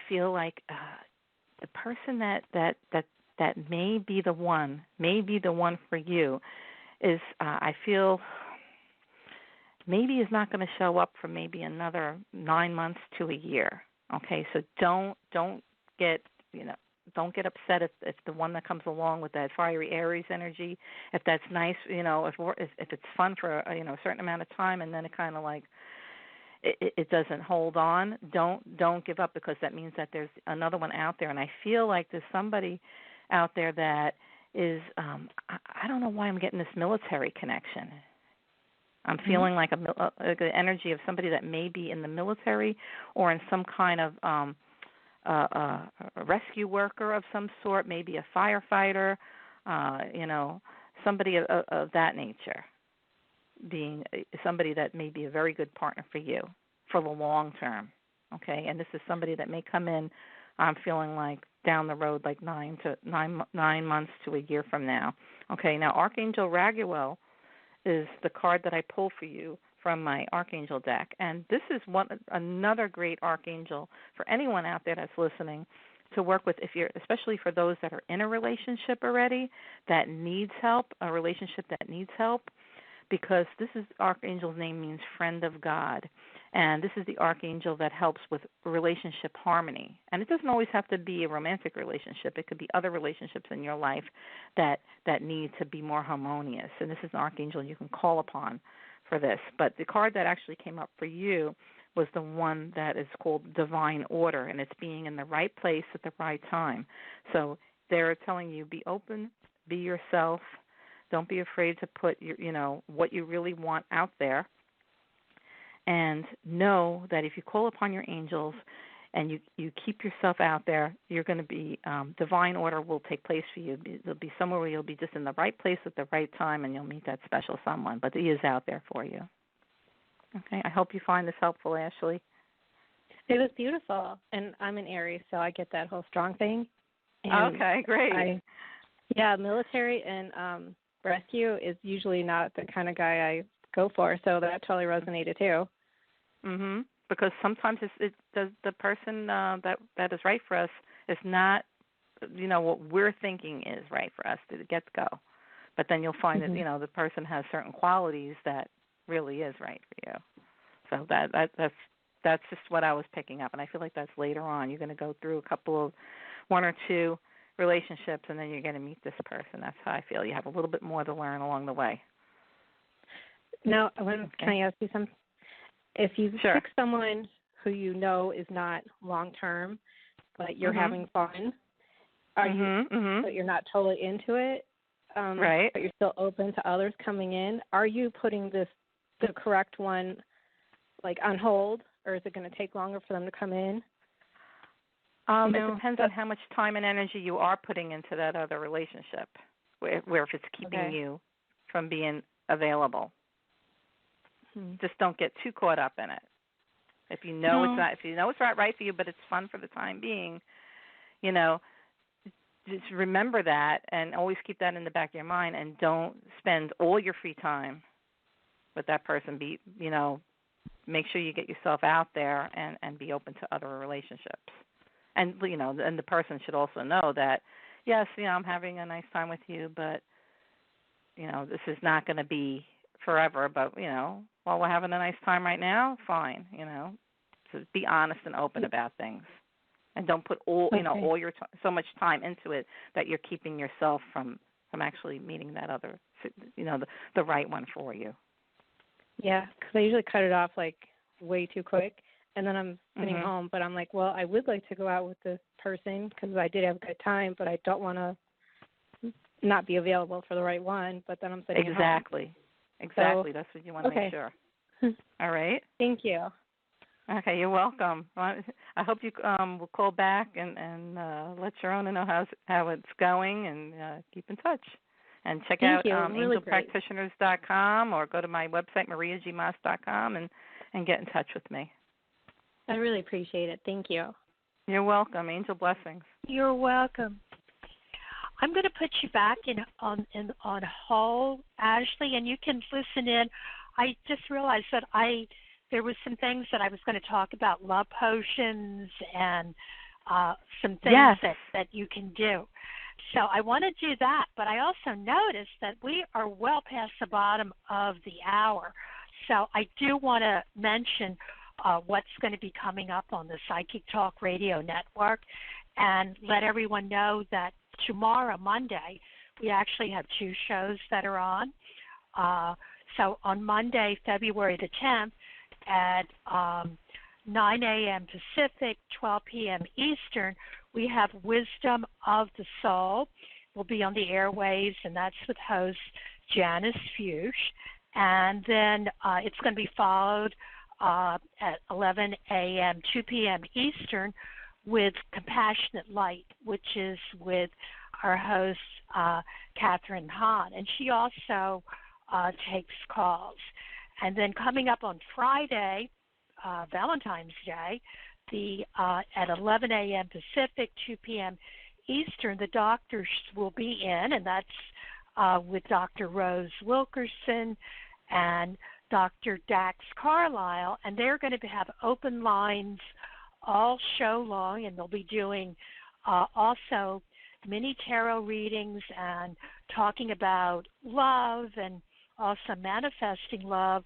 feel like the person that may be the one for you is, I feel, maybe is not going to show up for maybe another 9 months to a year. Okay, so don't get upset if the one that comes along with that fiery Aries energy, if that's nice, if it's fun for a certain amount of time, and then it kind of like it doesn't hold on. Don't give up, because that means that there's another one out there. And I feel like there's somebody out there that is I don't know why I'm getting this military connection. I'm feeling like the energy of somebody that may be in the military or in some kind of a rescue worker of some sort, maybe a firefighter, somebody of that nature, being somebody that may be a very good partner for you for the long term, okay? And this is somebody that may come in, I'm feeling like, down the road, like 9 months to a year from now. Okay, now Archangel Raguel is the card that I pull for you from my Archangel deck. And this is another great Archangel for anyone out there that's listening to work with, especially for those that are in a relationship already that needs help, a relationship that needs help. because this is Archangel's name means friend of God. And this is the archangel that helps with relationship harmony. And it doesn't always have to be a romantic relationship. It could be other relationships in your life that need to be more harmonious. And this is an archangel you can call upon for this. But the card that actually came up for you was the one that is called Divine Order, and it's being in the right place at the right time. So they're telling you, be open, be yourself. Don't be afraid to put your, what you really want out there. And know that if you call upon your angels and you keep yourself out there, you're going to be, divine order will take place for you. There'll be somewhere where you'll be just in the right place at the right time, and you'll meet that special someone. But he is out there for you. Okay, I hope you find this helpful, Ashley. It was beautiful. And I'm an Aries, so I get that whole strong thing. And okay, great. Military and rescue is usually not the kind of guy I go for, so that totally resonated too. Because sometimes it does the person that is right for us is not, what we're thinking is right for us to get go. But then you'll find that the person has certain qualities that really is right for you. So that's just what I was picking up, and I feel like that's later on. You're going to go through one or two relationships, and then you're going to meet this person. That's how I feel. You have a little bit more to learn along the way. Now, can I ask you something? If you pick someone who you know is not long-term, but you're having fun, are you? But you're not totally into it, right? But you're still open to others coming in. Are you putting the correct one like on hold, or is it going to take longer for them to come in? It depends on how much time and energy you are putting into that other relationship, where if it's keeping you from being available. Just don't get too caught up in it. If you know it's not right for you, but it's fun for the time being, just remember that and always keep that in the back of your mind, and don't spend all your free time with that person. Make sure you get yourself out there and be open to other relationships. And and the person should also know that, yes, I'm having a nice time with you, but this is not going to be forever, but while we're having a nice time right now, fine, so be honest and open about things, and don't put all your so much time into it that you're keeping yourself from actually meeting that other, the right one for you. Yeah, because I usually cut it off like way too quick, and then I'm sitting home, but I'm like, well, I would like to go out with this person because I did have a good time, but I don't want to not be available for the right one, but then I'm sitting at home. Exactly. That's what you want to make sure. All right. Thank you. Okay, you're welcome. I hope you will call back and let Sharonah know how it's going, and keep in touch. And check out angelpractitioners.com, or go to my website, mariagmaas.com, and get in touch with me. I really appreciate it. Thank you. You're welcome. Angel blessings. You're welcome. I'm going to put you back on hold, Ashley, and you can listen in. I just realized that there was some things that I was going to talk about, love potions and some things that you can do. So I want to do that, but I also noticed that we are well past the bottom of the hour. So I do want to mention what's going to be coming up on the Psychic Talk Radio Network, and let everyone know that tomorrow, Monday, we actually have two shows that are on. So on Monday, February the 10th, at 9 a.m. Pacific, 12 p.m. Eastern, we have Wisdom of the Soul. We'll be on the airwaves, and that's with host Janice Fuchs. And then it's going to be followed at 11 a.m., 2 p.m. Eastern, with Compassionate Light, which is with our host, Catherine Hahn. And she also takes calls. And then coming up on Friday, Valentine's Day, at 11 a.m. Pacific, 2 p.m. Eastern, the doctors will be in, and that's with Dr. Rose Wilkerson and Dr. Dax Carlisle, and they're going to have open lines all show long, and they'll be doing also mini tarot readings and talking about love and also manifesting love,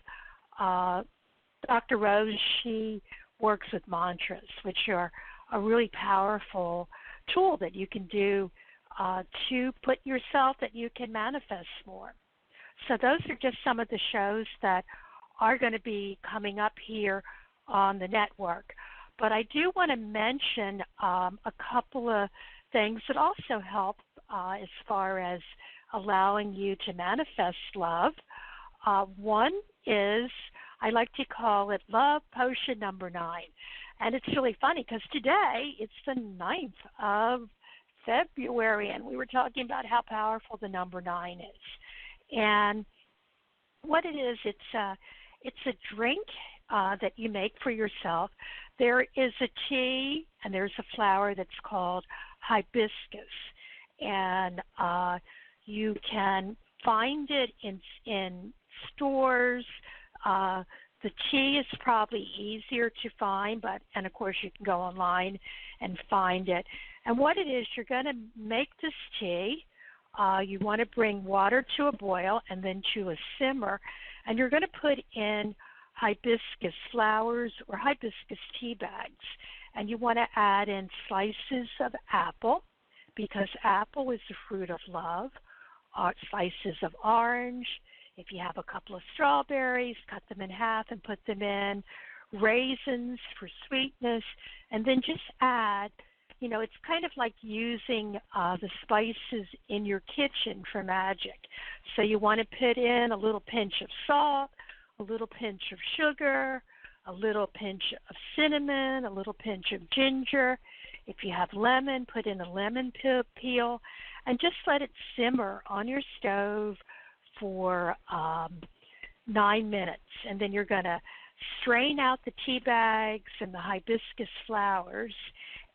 Dr. Rose, she works with mantras, which are a really powerful tool that you can do to put yourself that you can manifest more. So those are just some of the shows that are going to be coming up here on the network. But I do want to mention a couple of things that also help as far as allowing you to manifest love. One is, I like to call it Love Potion number 9. And it's really funny because today it's the 9th of February, and we were talking about how powerful the number 9 is. And what it is, it's a drink that you make for yourself. There is a tea and there's a flower that's called hibiscus, and you can find it in stores. The tea is probably easier to find, and of course you can go online and find it. And what it is, you're going to make this tea. You want to bring water to a boil and then to a simmer, and you're going to put in hibiscus flowers or hibiscus tea bags. And you want to add in slices of apple, because apple is the fruit of love, slices of orange. If you have a couple of strawberries, cut them in half and put them in, raisins for sweetness, and then just add, it's kind of like using the spices in your kitchen for magic. So you want to put in a little pinch of salt, a little pinch of sugar, a little pinch of cinnamon, a little pinch of ginger. If you have lemon, put in a lemon peel, and just let it simmer on your stove for 9 minutes. And then you're going to strain out the tea bags and the hibiscus flowers,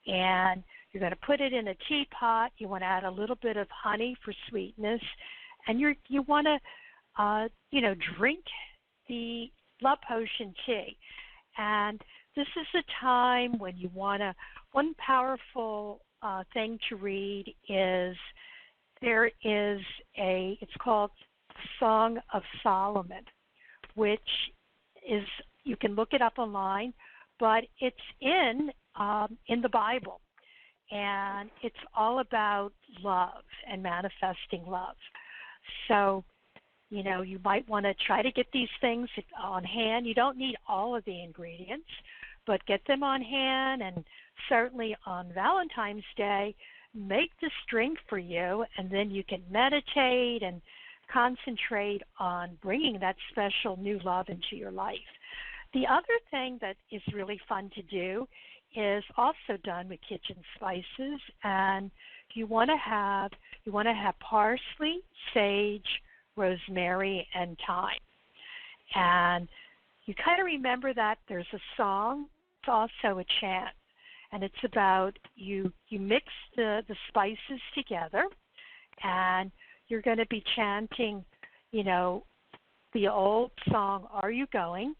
and you're going to put it in a teapot. You want to add a little bit of honey for sweetness, and you want to drink the Love Potion tea. And this is a time when you want to, one powerful thing to read is, there is it's called Song of Solomon, which is, you can look it up online, but it's in the Bible, and it's all about love and manifesting love. So, you might want to try to get these things on hand. You don't need all of the ingredients, but get them on hand, and certainly on Valentine's Day, make this drink for you, and then you can meditate and concentrate on bringing that special new love into your life. The other thing that is really fun to do is also done with kitchen spices, and you want to have parsley, sage, rosemary, and thyme. And you kind of remember that there's a song, it's also a chant, and it's about you mix the spices together, and you're going to be chanting, the old song, Are You Going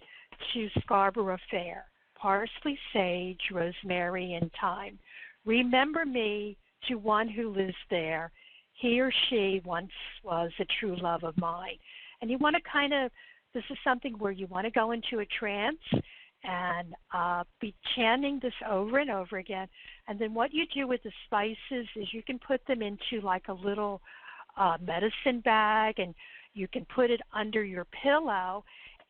to Scarborough Fair? Parsley, sage, rosemary, and thyme. Remember me to one who lives there. He or she once was a true love of mine. And you want to this is something where you want to go into a trance and be chanting this over and over again. And then what you do with the spices is you can put them into like a little medicine bag, and you can put it under your pillow.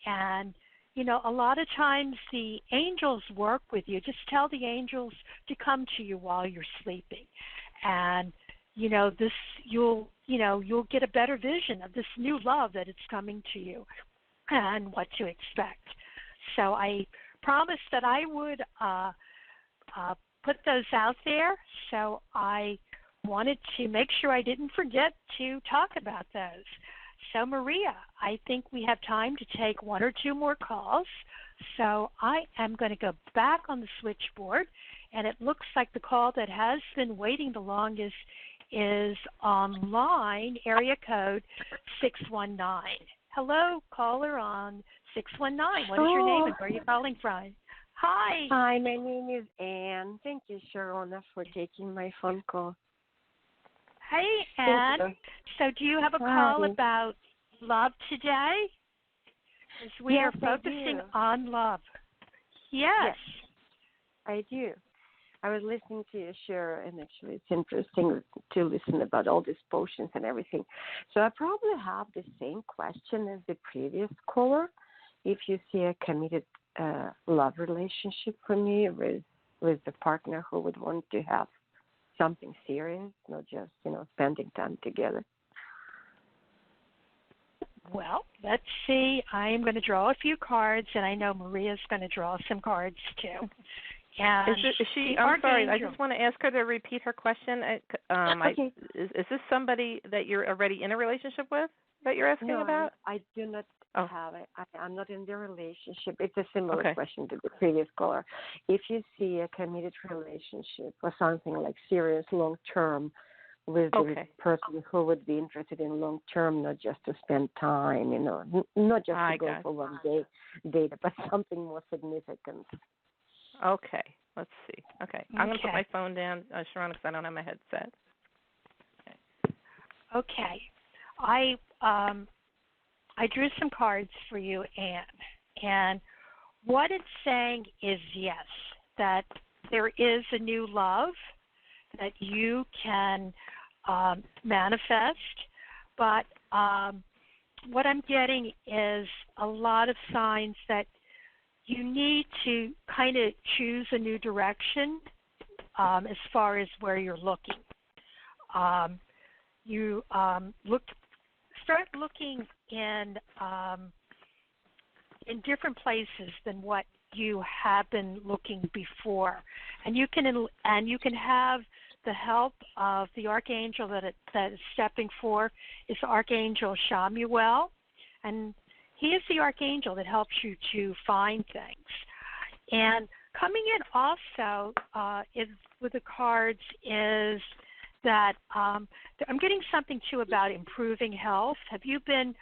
And a lot of times the angels work with you. Just tell the angels to come to you while you're sleeping, and this you'll get a better vision of this new love that it's coming to you and what to expect. So I promised that I would put those out there. So I wanted to make sure I didn't forget to talk about those. So Maria, I think we have time to take one or two more calls. So I am going to go back on the switchboard, and it looks like the call that has been waiting the longest is online, area code 619. Hello, caller on 619. What is your name and where are you calling from? Hi. Hi, my name is Anne. Thank you, Sharonah, for taking my phone call. Hey, Anne. So do you have a call about love today? As we Yes, are focusing I do. on love. Yes. I do. I was listening to you share, and actually it's interesting to listen about all these potions and everything. So I probably have the same question as the previous caller. If you see a committed love relationship for me with the partner who would want to have something serious, not just, spending time together. Well, let's see. I am going to draw a few cards, and I know Maria's going to draw some cards too. And Is she? the I'm sorry. I Archangel. just want to ask her to repeat her question. Okay. Is this somebody that you're already in a relationship with that you're asking No, about? I do not Oh. have it. I'm not in the relationship. It's a similar Okay. question to the previous caller. If you see a committed relationship or something like serious long term with the person who would be interested in long term, not just to spend time, not just to go for one date, but something more significant. Okay. Let's see. Okay. I'm going to put my phone down, Sharonah, because I don't have my headset. Okay. I drew some cards for you, Anne, and what it's saying is yes, that there is a new love that you can manifest, but what I'm getting is a lot of signs that you need to kind of choose a new direction as far as where you're looking. You start looking in different places than what you have been looking before, and you can have the help of the archangel that is stepping forth is Archangel Shamuel, and he is the archangel that helps you to find things. And coming in also is with the cards is that I'm getting something too about improving health. Have you been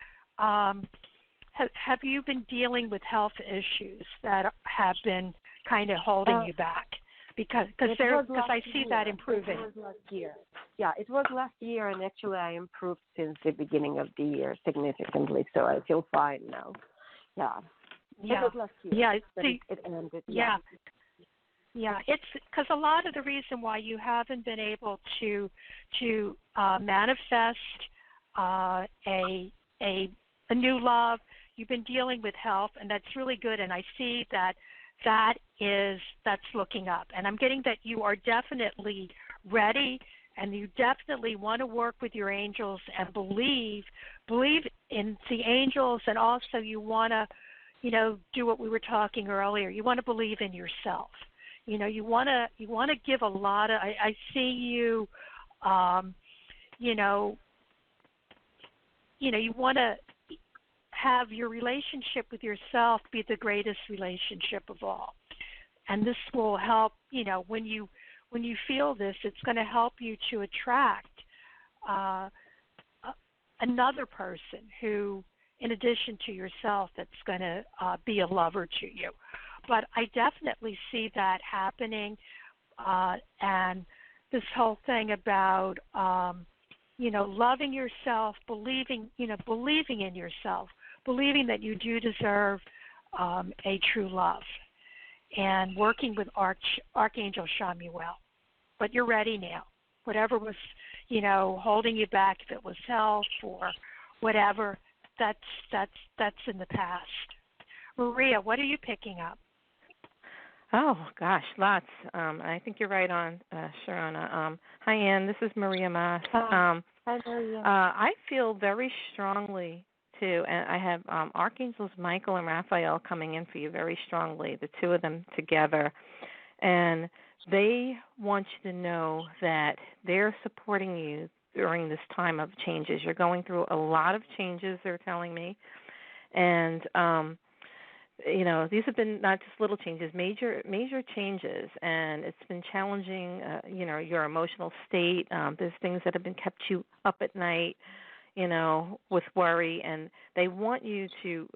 dealing with health issues that have been kind of holding you back? Because I see that improving. It was last year. Yeah, it was last year, and actually I improved since the beginning of the year significantly, so I feel fine now. Yeah. Yeah. It was last year. Yeah. It ended. Yeah. Yeah, it's because a lot of the reason why you haven't been able to manifest a new love, you've been dealing with health, and that's really good. And I see that's looking up. And I'm getting that you are definitely ready, and you definitely want to work with your angels and believe in the angels, and also you want to, do what we were talking earlier. You want to believe in yourself. You want to give a lot of. I see you, you want to have your relationship with yourself be the greatest relationship of all, and this will help. When you feel this, it's going to help you to attract another person who, in addition to yourself, that's going to be a lover to you. But I definitely see that happening, and this whole thing about, loving yourself, believing in yourself, believing that you do deserve a true love, and working with Archangel Shamuel. But you're ready now. Whatever was, holding you back, if it was health or whatever, that's in the past. Maria, what are you picking up? Oh, gosh, lots. I think you're right on, Sharonah. Hi, Ann. This is Maria Maas. Hi, Maria. I feel very strongly, too, and I have Archangels Michael and Raphael coming in for you very strongly, the two of them together. And they want you to know that they're supporting you during this time of changes. You're going through a lot of changes, they're telling me. And these have been not just little changes, major changes, and it's been challenging, your emotional state. There's things that have been kept you up at night, with worry, and they want you to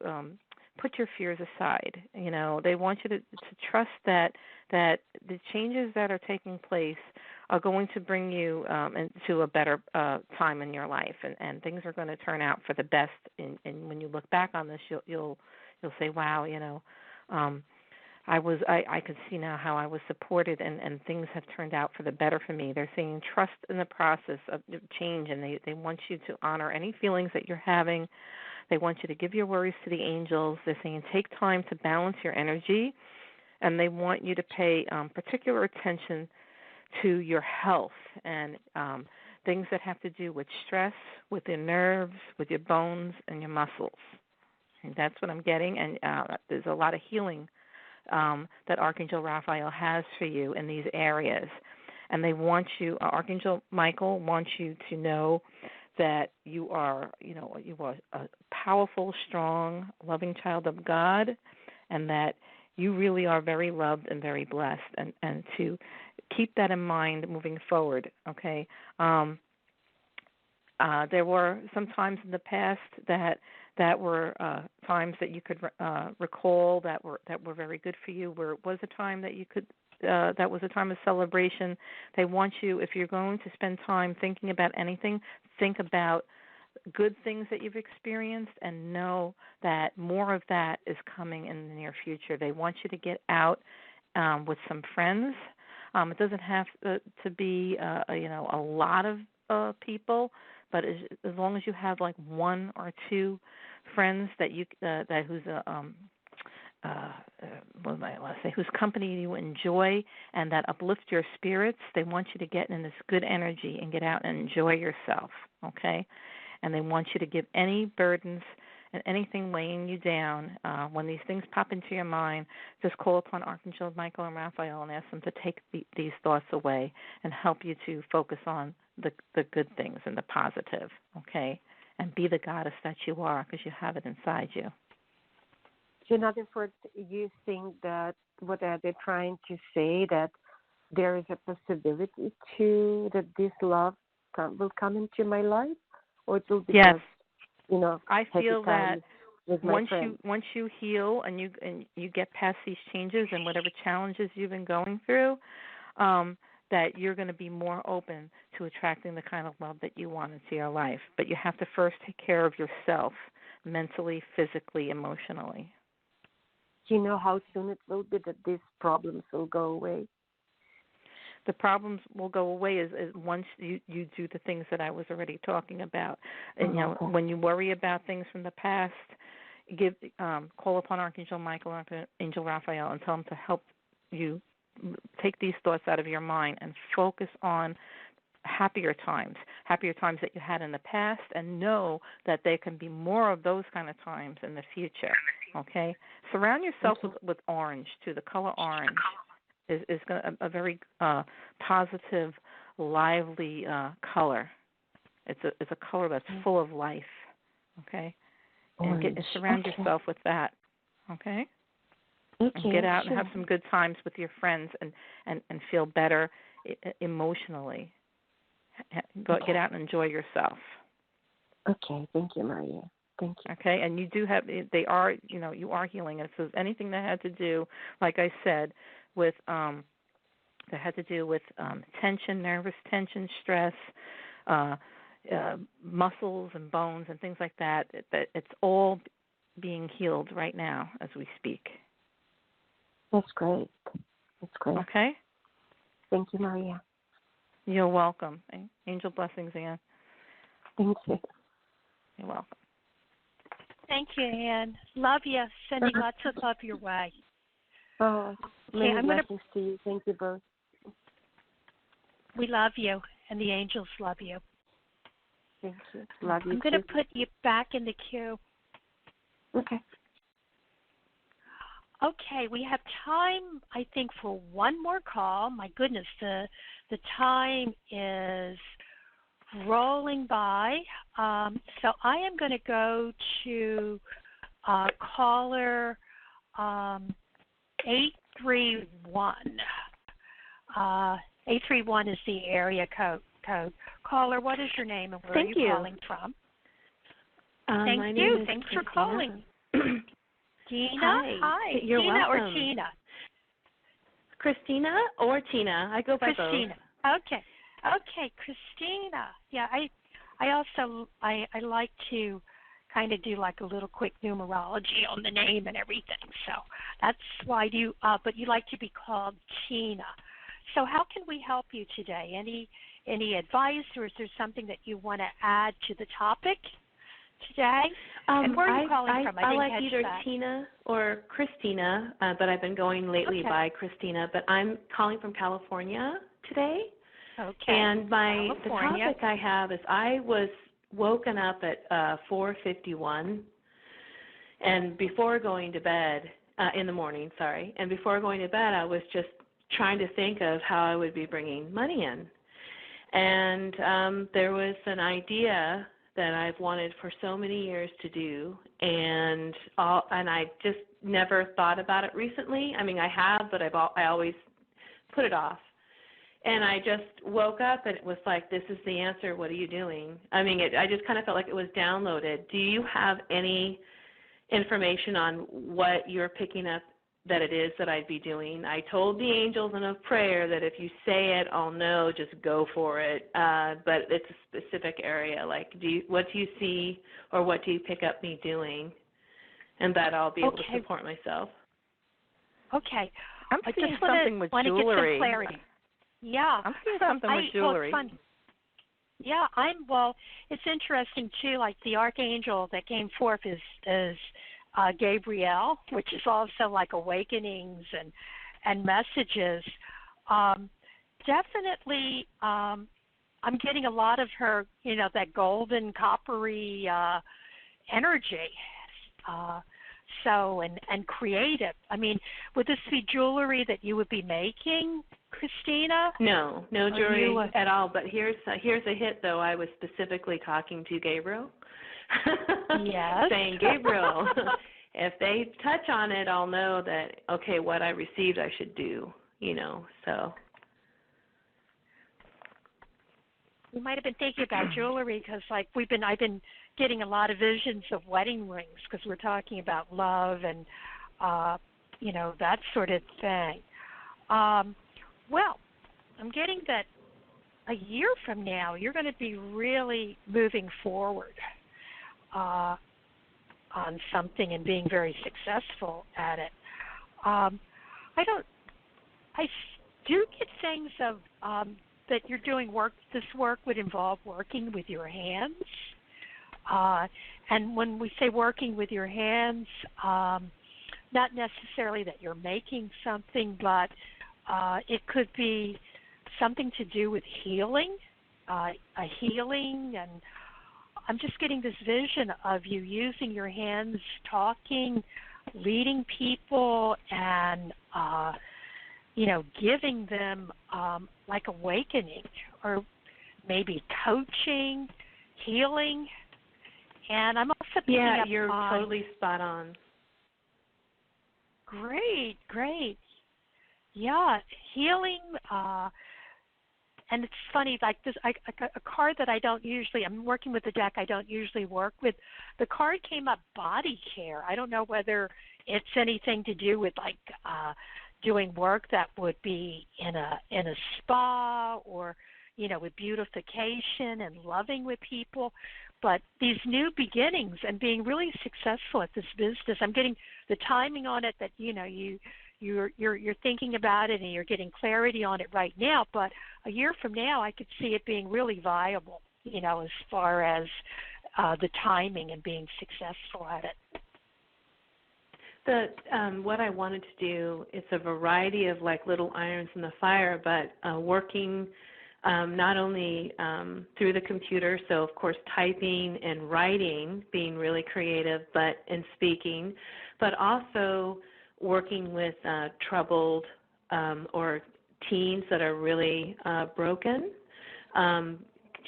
put your fears aside. They want you to trust that the changes that are taking place are going to bring you into a better time in your life, and things are going to turn out for the best. And when you look back on this, you'll say, wow, I could see now how I was supported, and things have turned out for the better for me. They're saying trust in the process of change, and they want you to honor any feelings that you're having. They want you to give your worries to the angels. They're saying take time to balance your energy, and they want you to pay particular attention to your health and things that have to do with stress, with your nerves, with your bones, and your muscles. And that's what I'm getting, and there's a lot of healing that Archangel Raphael has for you in these areas. And they want you, Archangel Michael wants you to know that you are a powerful, strong, loving child of God, and that you really are very loved and very blessed, and to keep that in mind moving forward, okay? There were some times in the past that were times that you could recall that were very good for you, where it was a time that you could that was a time of celebration. They want you, if you're going to spend time thinking about anything, think about good things that you've experienced and know that more of that is coming in the near future. They want you to get out with some friends. It doesn't have to be a lot of people, but as long as you have like one or two friends that you whose company you enjoy and that uplift your spirits, they want you to get in this good energy and get out and enjoy yourself, okay? And they want you to give any burdens and anything weighing you down. When these things pop into your mind, just call upon Archangel Michael and Raphael and ask them to take these thoughts away and help you to focus on the good things and the positive, okay? And be the goddess that you are, because you have it inside you. So in other words, you think that what are they trying to say, that there is a possibility that this love will come into my life, or it will be yes. just, I feel that once you heal and you get past these changes and whatever challenges you've been going through, that you're going to be more open to attracting the kind of love that you want into your life. But you have to first take care of yourself mentally, physically, emotionally. Do you know how soon it will be that these problems will go away? The problems will go away is once you do the things that I was already talking about. And, when you worry about things from the past, call upon Archangel Michael and Angel Raphael and tell them to help you take these thoughts out of your mind and focus on happier times that you had in the past, and know that there can be more of those kind of times in the future, okay? Surround yourself with orange, too. The color orange is a very positive, lively color. It's a color that's full of life, okay? And surround yourself with that, okay? And get out and have some good times with your friends and feel better emotionally. Get out and enjoy yourself. Okay, thank you, Maria. Thank you. Okay, and you do have, you are healing. And so anything that had to do, like I said, with that had to do with tension, nervous tension, stress, muscles and bones and things like that, it's all being healed right now as we speak. That's great. Okay? Thank you, Maria. You're welcome. Angel blessings, Ann. Thank you. You're welcome. Thank you, Ann. Love you. Sending lots of love your way. Oh, many blessings to you. Thank you both. We love you, and the angels love you. Thank you. Love you. I'm going to put you back in the queue. Okay. Okay, we have time, I think, for one more call. My goodness, the time is rolling by. So I am going to go to caller 831. 831 is the area code. Caller, what is your name and where are you calling from? Thank you. Thanks for calling. Tina? Hi. You're Tina welcome. or Tina? Christina or Tina. I go by Christina. both. Okay. Okay, Christina. Yeah, I also I like to kind of do like a little quick numerology on the name and everything. So that's why but you like to be called Tina. So how can we help you today? Any advice, or is there something that you want to add to the topic today? And where are you calling from? I like either Tina or Christina, but I've been going lately by Christina. But I'm calling from California today. Okay. And the topic I have is I was woken up at 4:51, and before going to bed in the morning, and before going to bed, I was just trying to think of how I would be bringing money in. And there was an idea that I've wanted for so many years to do, and I just never thought about it recently. I mean, I have, but I always put it off. And I just woke up, and it was like, this is the answer. What are you doing? I mean, I just kind of felt like it was downloaded. Do you have any information on what you're picking up that it is that I'd be doing? I told the angels in a prayer that if you say it, I'll know, just go for it. But it's a specific area. Like, what do you see, or what do you pick up me doing? And that I'll be able to support myself. Okay. I'm seeing something with jewelry. Want to get some clarity. Yeah. I'm seeing something with jewelry. Well, it's fun. Yeah, it's interesting too, like the archangel that came forth is Gabriel, which is also like awakenings and messages. Definitely, I'm getting a lot of her, that golden coppery energy. And creative. I mean, would this be jewelry that you would be making, Christina? No jewelry at all. But here's a hit, though. I was specifically talking to Gabriel. Yes. Saying, Gabriel, if they touch on it, I'll know that, okay, what I received I should do, so. We might have been thinking about jewelry because, like, I've been getting a lot of visions of wedding rings because we're talking about love and, that sort of thing. Well, I'm getting that a year from now you're going to be really moving forward on something and being very successful at it. I do get things of that you're doing work. This work would involve working with your hands. And when we say working with your hands, not necessarily that you're making something, but it could be something to do with healing, and I'm just getting this vision of you using your hands, talking, leading people, and giving them like awakening, or maybe coaching, healing. And I'm also picking up you're totally spot on. Great. Yeah, healing. And it's funny, like this, a card that I'm working with a deck I don't usually work with. The card came up body care. I don't know whether it's anything to do with like doing work that would be in a spa, or with beautification and loving with people. But these new beginnings and being really successful at this business, I'm getting the timing on it that you're thinking about it and you're getting clarity on it right now. But a year from now, I could see it being really viable, as far as the timing and being successful at it. What I wanted to do is a variety of like little irons in the fire, but working not only through the computer, so of course typing and writing, being really creative, and speaking, but also working with troubled or teens that are really broken,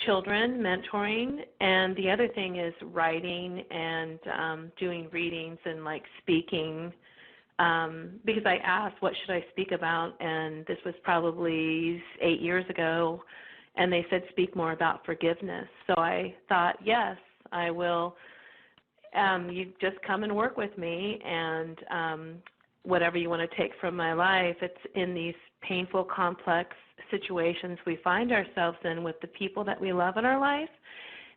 children, mentoring, and the other thing is writing and doing readings and like speaking, because I asked what should I speak about, and this was probably 8 years ago, and they said speak more about forgiveness. So I thought, yes, I will. You just come and work with me, and whatever you want to take from my life, it's in these painful, complex situations we find ourselves in with the people that we love in our life,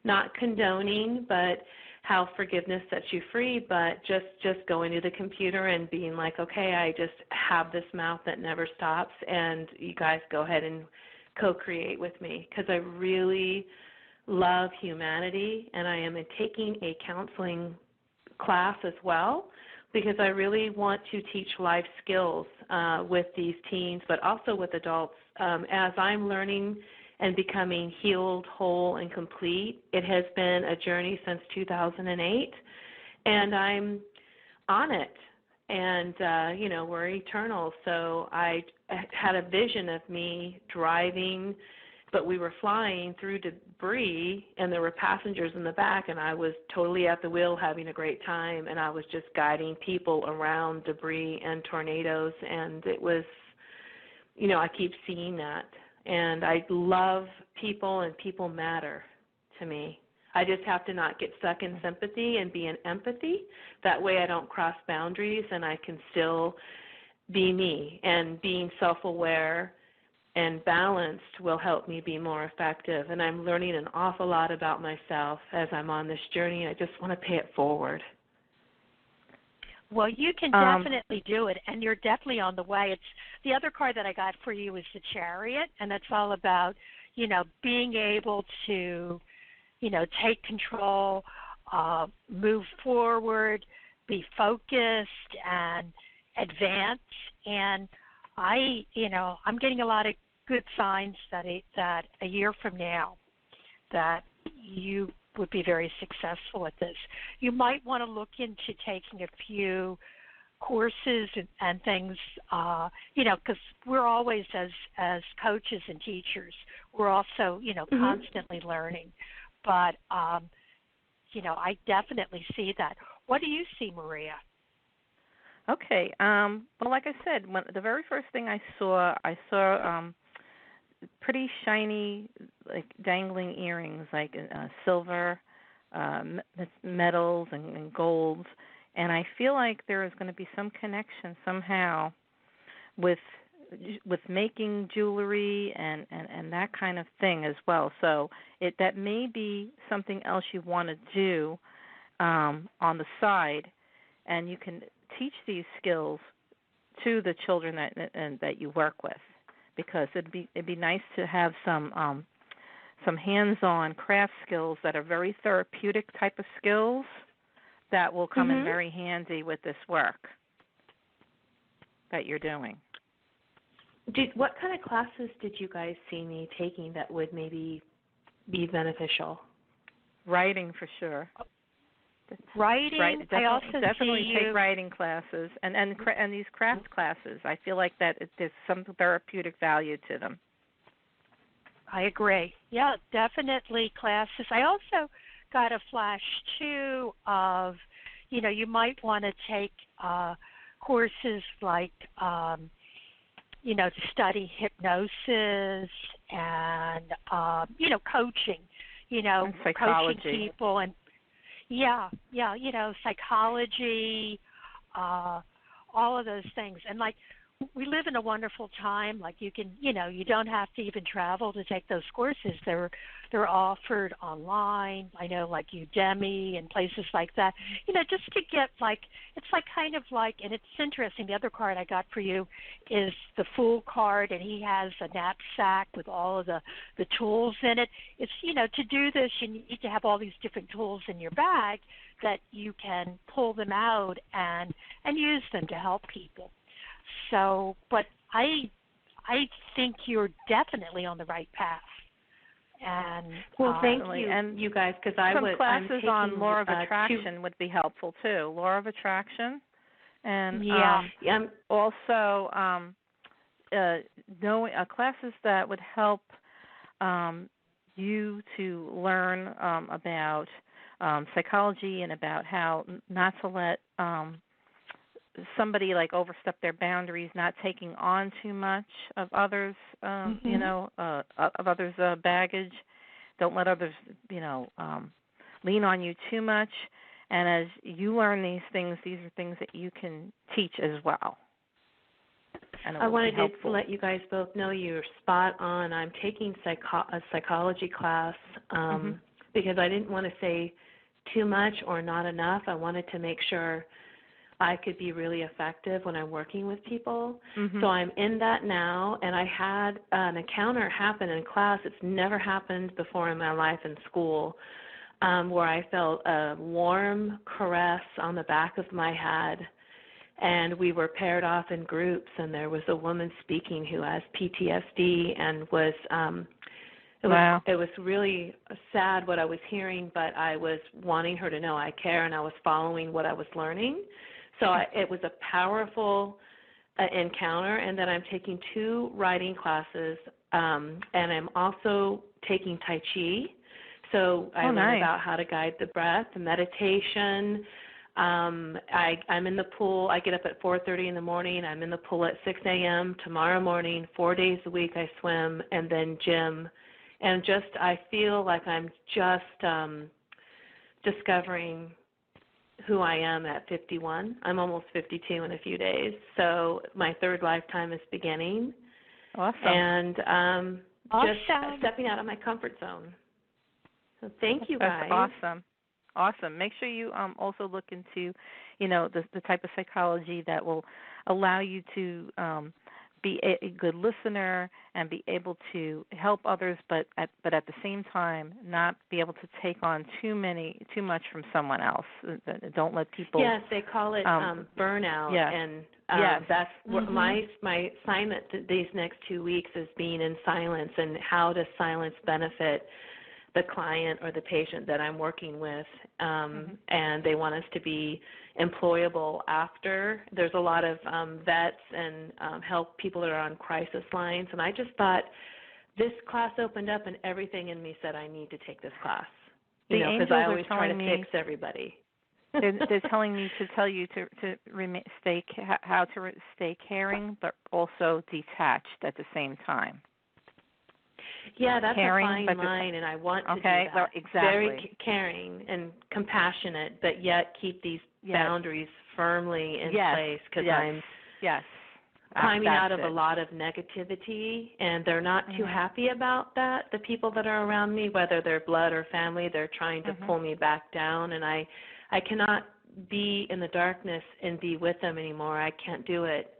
not condoning, but how forgiveness sets you free, but just going to the computer and being like, okay, I just have this mouth that never stops, and you guys go ahead and co-create with me, because I really love humanity, and I am taking a counseling class as well, because I really want to teach life skills with these teens, but also with adults. As I'm learning and becoming healed, whole, and complete, it has been a journey since 2008, and I'm on it. And, we're eternal. So I had a vision of me driving, but we were flying through debris, and there were passengers in the back, and I was totally at the wheel having a great time, and I was just guiding people around debris and tornadoes, and it was, I keep seeing that. And I love people, and people matter to me. I just have to not get stuck in sympathy and be in empathy. That way I don't cross boundaries, and I can still be me. And being self-aware and balanced will help me be more effective. And I'm learning an awful lot about myself as I'm on this journey, and I just want to pay it forward. Well, you can definitely do it, and you're definitely on the way. It's the other card that I got for you is the Chariot, and that's all about, being able to, take control, move forward, be focused, and advance. And I'm getting a lot of good signs that a year from now that you would be very successful at this. You might want to look into taking a few courses and things, because we're always, as coaches and teachers, we're also, constantly learning. But, I definitely see that. What do you see, Maria? Okay. Well, like I said, the very first thing I saw pretty shiny, like dangling earrings, like silver, metals, and golds. And I feel like there is going to be some connection somehow with making jewelry and that kind of thing as well. So that may be something else you want to do on the side, and you can teach these skills to the children that you work with, because it'd be nice to have some hands-on craft skills that are very therapeutic type of skills that will come in very handy with this work that you're doing. What kind of classes did you guys see me taking that would maybe be beneficial? Writing, for sure. Writing. Definitely take writing classes and these craft classes. I feel like that there's some therapeutic value to them. I agree. Yeah, definitely classes. I also got a flash too of, you might want to take courses like, to study hypnosis and coaching. And psychology. Coaching people and psychology, all of those things. And like, we live in a wonderful time. Like, you can, you don't have to even travel to take those courses. They're offered online. I know, like Udemy and places like that. Just to get it's like kind of like, and it's interesting. The other card I got for you is the Fool card, and he has a knapsack with all of the tools in it. It's, to do this, you need to have all these different tools in your bag that you can pull them out and use them to help people. So, but I think you're definitely on the right path. And thank you, and you guys, because some classes on law of attraction would be helpful too. Law of attraction, and also knowing classes that would help you to learn about psychology and about how not to let somebody like overstep their boundaries, not taking on too much of others, of others' baggage. Don't let others, lean on you too much, And as you learn these things are things that you can teach as well. And I wanted to let you guys both know you're spot on. I'm taking a psychology class because I didn't want to say too much or not enough. I wanted to make sure I could be really effective when I'm working with people. So I'm in that now, and I had an encounter happen in class. It's never happened before in my life in school, where I felt a warm caress on the back of my head, and we were paired off in groups, and there was a woman speaking who has PTSD and was it was really sad what I was hearing, but I was wanting her to know I care, and I was following what I was learning. So it was a powerful encounter, and then I'm taking 2 writing classes, and I'm also taking Tai Chi. So I learn about how to guide the breath, the meditation. I'm in the pool. I get up at 4:30 in the morning. I'm in the pool at 6 a.m. tomorrow morning. 4 days a week I swim, and then gym. And I feel like I'm just discovering who I am at 51. I'm almost 52 in a few days. So my 3rd lifetime is beginning. Awesome. And just stepping out of my comfort zone. So thank you guys. That's awesome. Make sure you also look into, the type of psychology that will allow you to be a good listener and be able to help others, but at the same time not be able to take on too much from someone else. Don't let people. Yes, they call it burnout. Yes. And that's my assignment these next 2 weeks is being in silence, and how does silence benefit the client or the patient that I'm working with, and they want us to be employable after. There's a lot of vets and help people that are on crisis lines, and I just thought this class opened up and everything in me said I need to take this class, because I always try to fix everybody. They're telling me to tell you to how to stay caring, but also detached at the same time. Yeah, that's caring, a fine line, and I want to do that. Exactly. Very caring and compassionate, but yet keep these boundaries firmly in place, because I'm climbing out of a lot of negativity, and they're not too happy about that. The people that are around me, whether they're blood or family, they're trying to pull me back down, and I cannot be in the darkness and be with them anymore. I can't do it.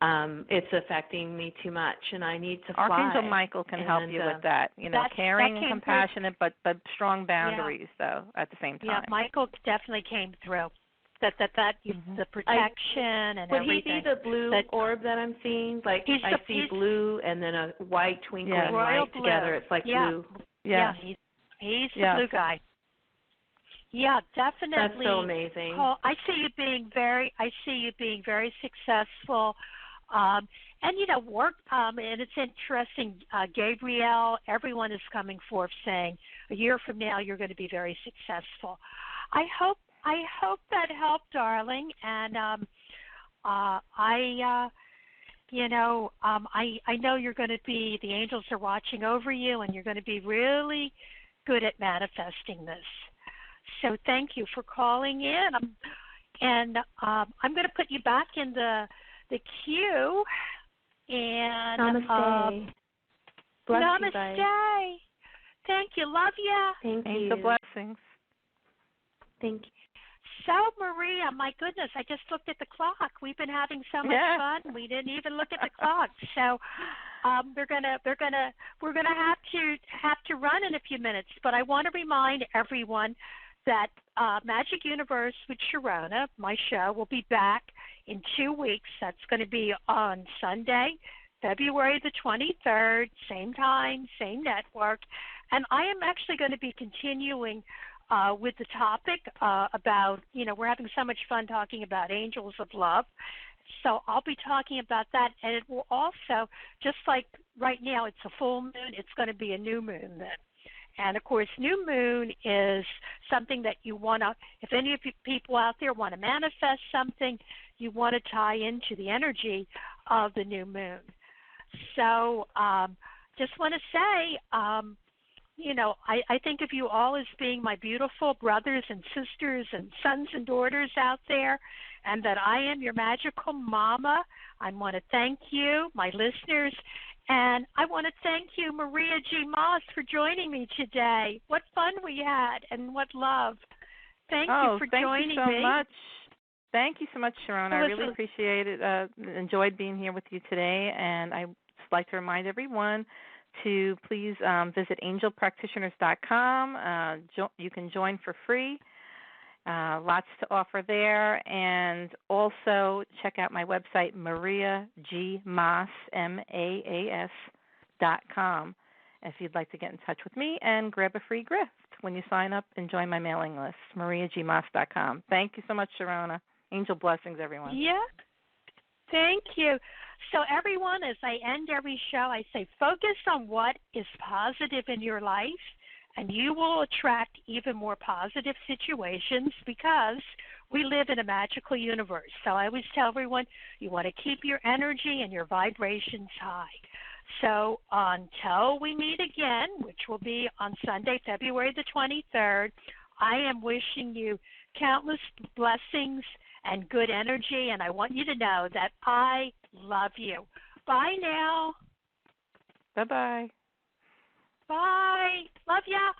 It's affecting me too much, and I need to fly. Archangel Michael can help you with that. Caring and compassionate, but strong boundaries, though, at the same time. Yeah, Michael definitely came through. The protection and would everything. Would he be the blue orb that I'm seeing? Like I see blue and then a white twinkling light together. It's like blue. Yeah, he's the blue guy. Yeah, definitely. That's so amazing. Paul, I see you being very successful. And work. And it's interesting. Gabrielle, everyone is coming forth saying a year from now you're going to be very successful. I hope that helped, darling. And I know you're going to be. The angels are watching over you, and you're going to be really good at manifesting this. So thank you for calling in. I'm going to put you back in the queue. And namaste. Bless namaste. You guys. Thank you. Love ya. Thank you. The blessings. Thank you. So Maria, my goodness, I just looked at the clock. We've been having so much fun. We didn't even look at the clock. So we're gonna have to run in a few minutes. But I want to remind everyone that Magic Universe with Sharonah, my show, will be back in 2 weeks. That's going to be on Sunday, February the 23rd, same time, same network. And I am actually going to be continuing with the topic about, we're having so much fun talking about angels of love. So I'll be talking about that. And it will also, just like right now it's a full moon, it's going to be a new moon then. And, of course, new moon is something that you want to, if any of you people out there want to manifest something, you want to tie into the energy of the new moon. So just want to say, I think of you all as being my beautiful brothers and sisters and sons and daughters out there, and that I am your magical mama. I want to thank you, my listeners, and I want to thank you, Maria G. Maas, for joining me today. What fun we had, and what love. Thank you for joining me. Thank you so much. Thank you so much, Sharonah. I really appreciate it. Enjoyed being here with you today, and I just like to remind everyone to please visit angelpractitioners.com. You can join for free. Lots to offer there. And also check out my website, mariagmaas.com, if you'd like to get in touch with me and grab a free gift when you sign up and join my mailing list, mariagmaas.com. Thank you so much, Sharonah. Angel blessings, everyone. Yeah. Thank you. So, everyone, as I end every show, I say focus on what is positive in your life, and you will attract even more positive situations because we live in a magical universe. So I always tell everyone you want to keep your energy and your vibrations high. So until we meet again, which will be on Sunday, February the 23rd, I am wishing you countless blessings and good energy, and I want you to know that I love you. Bye now. Bye-bye. Bye. Love ya.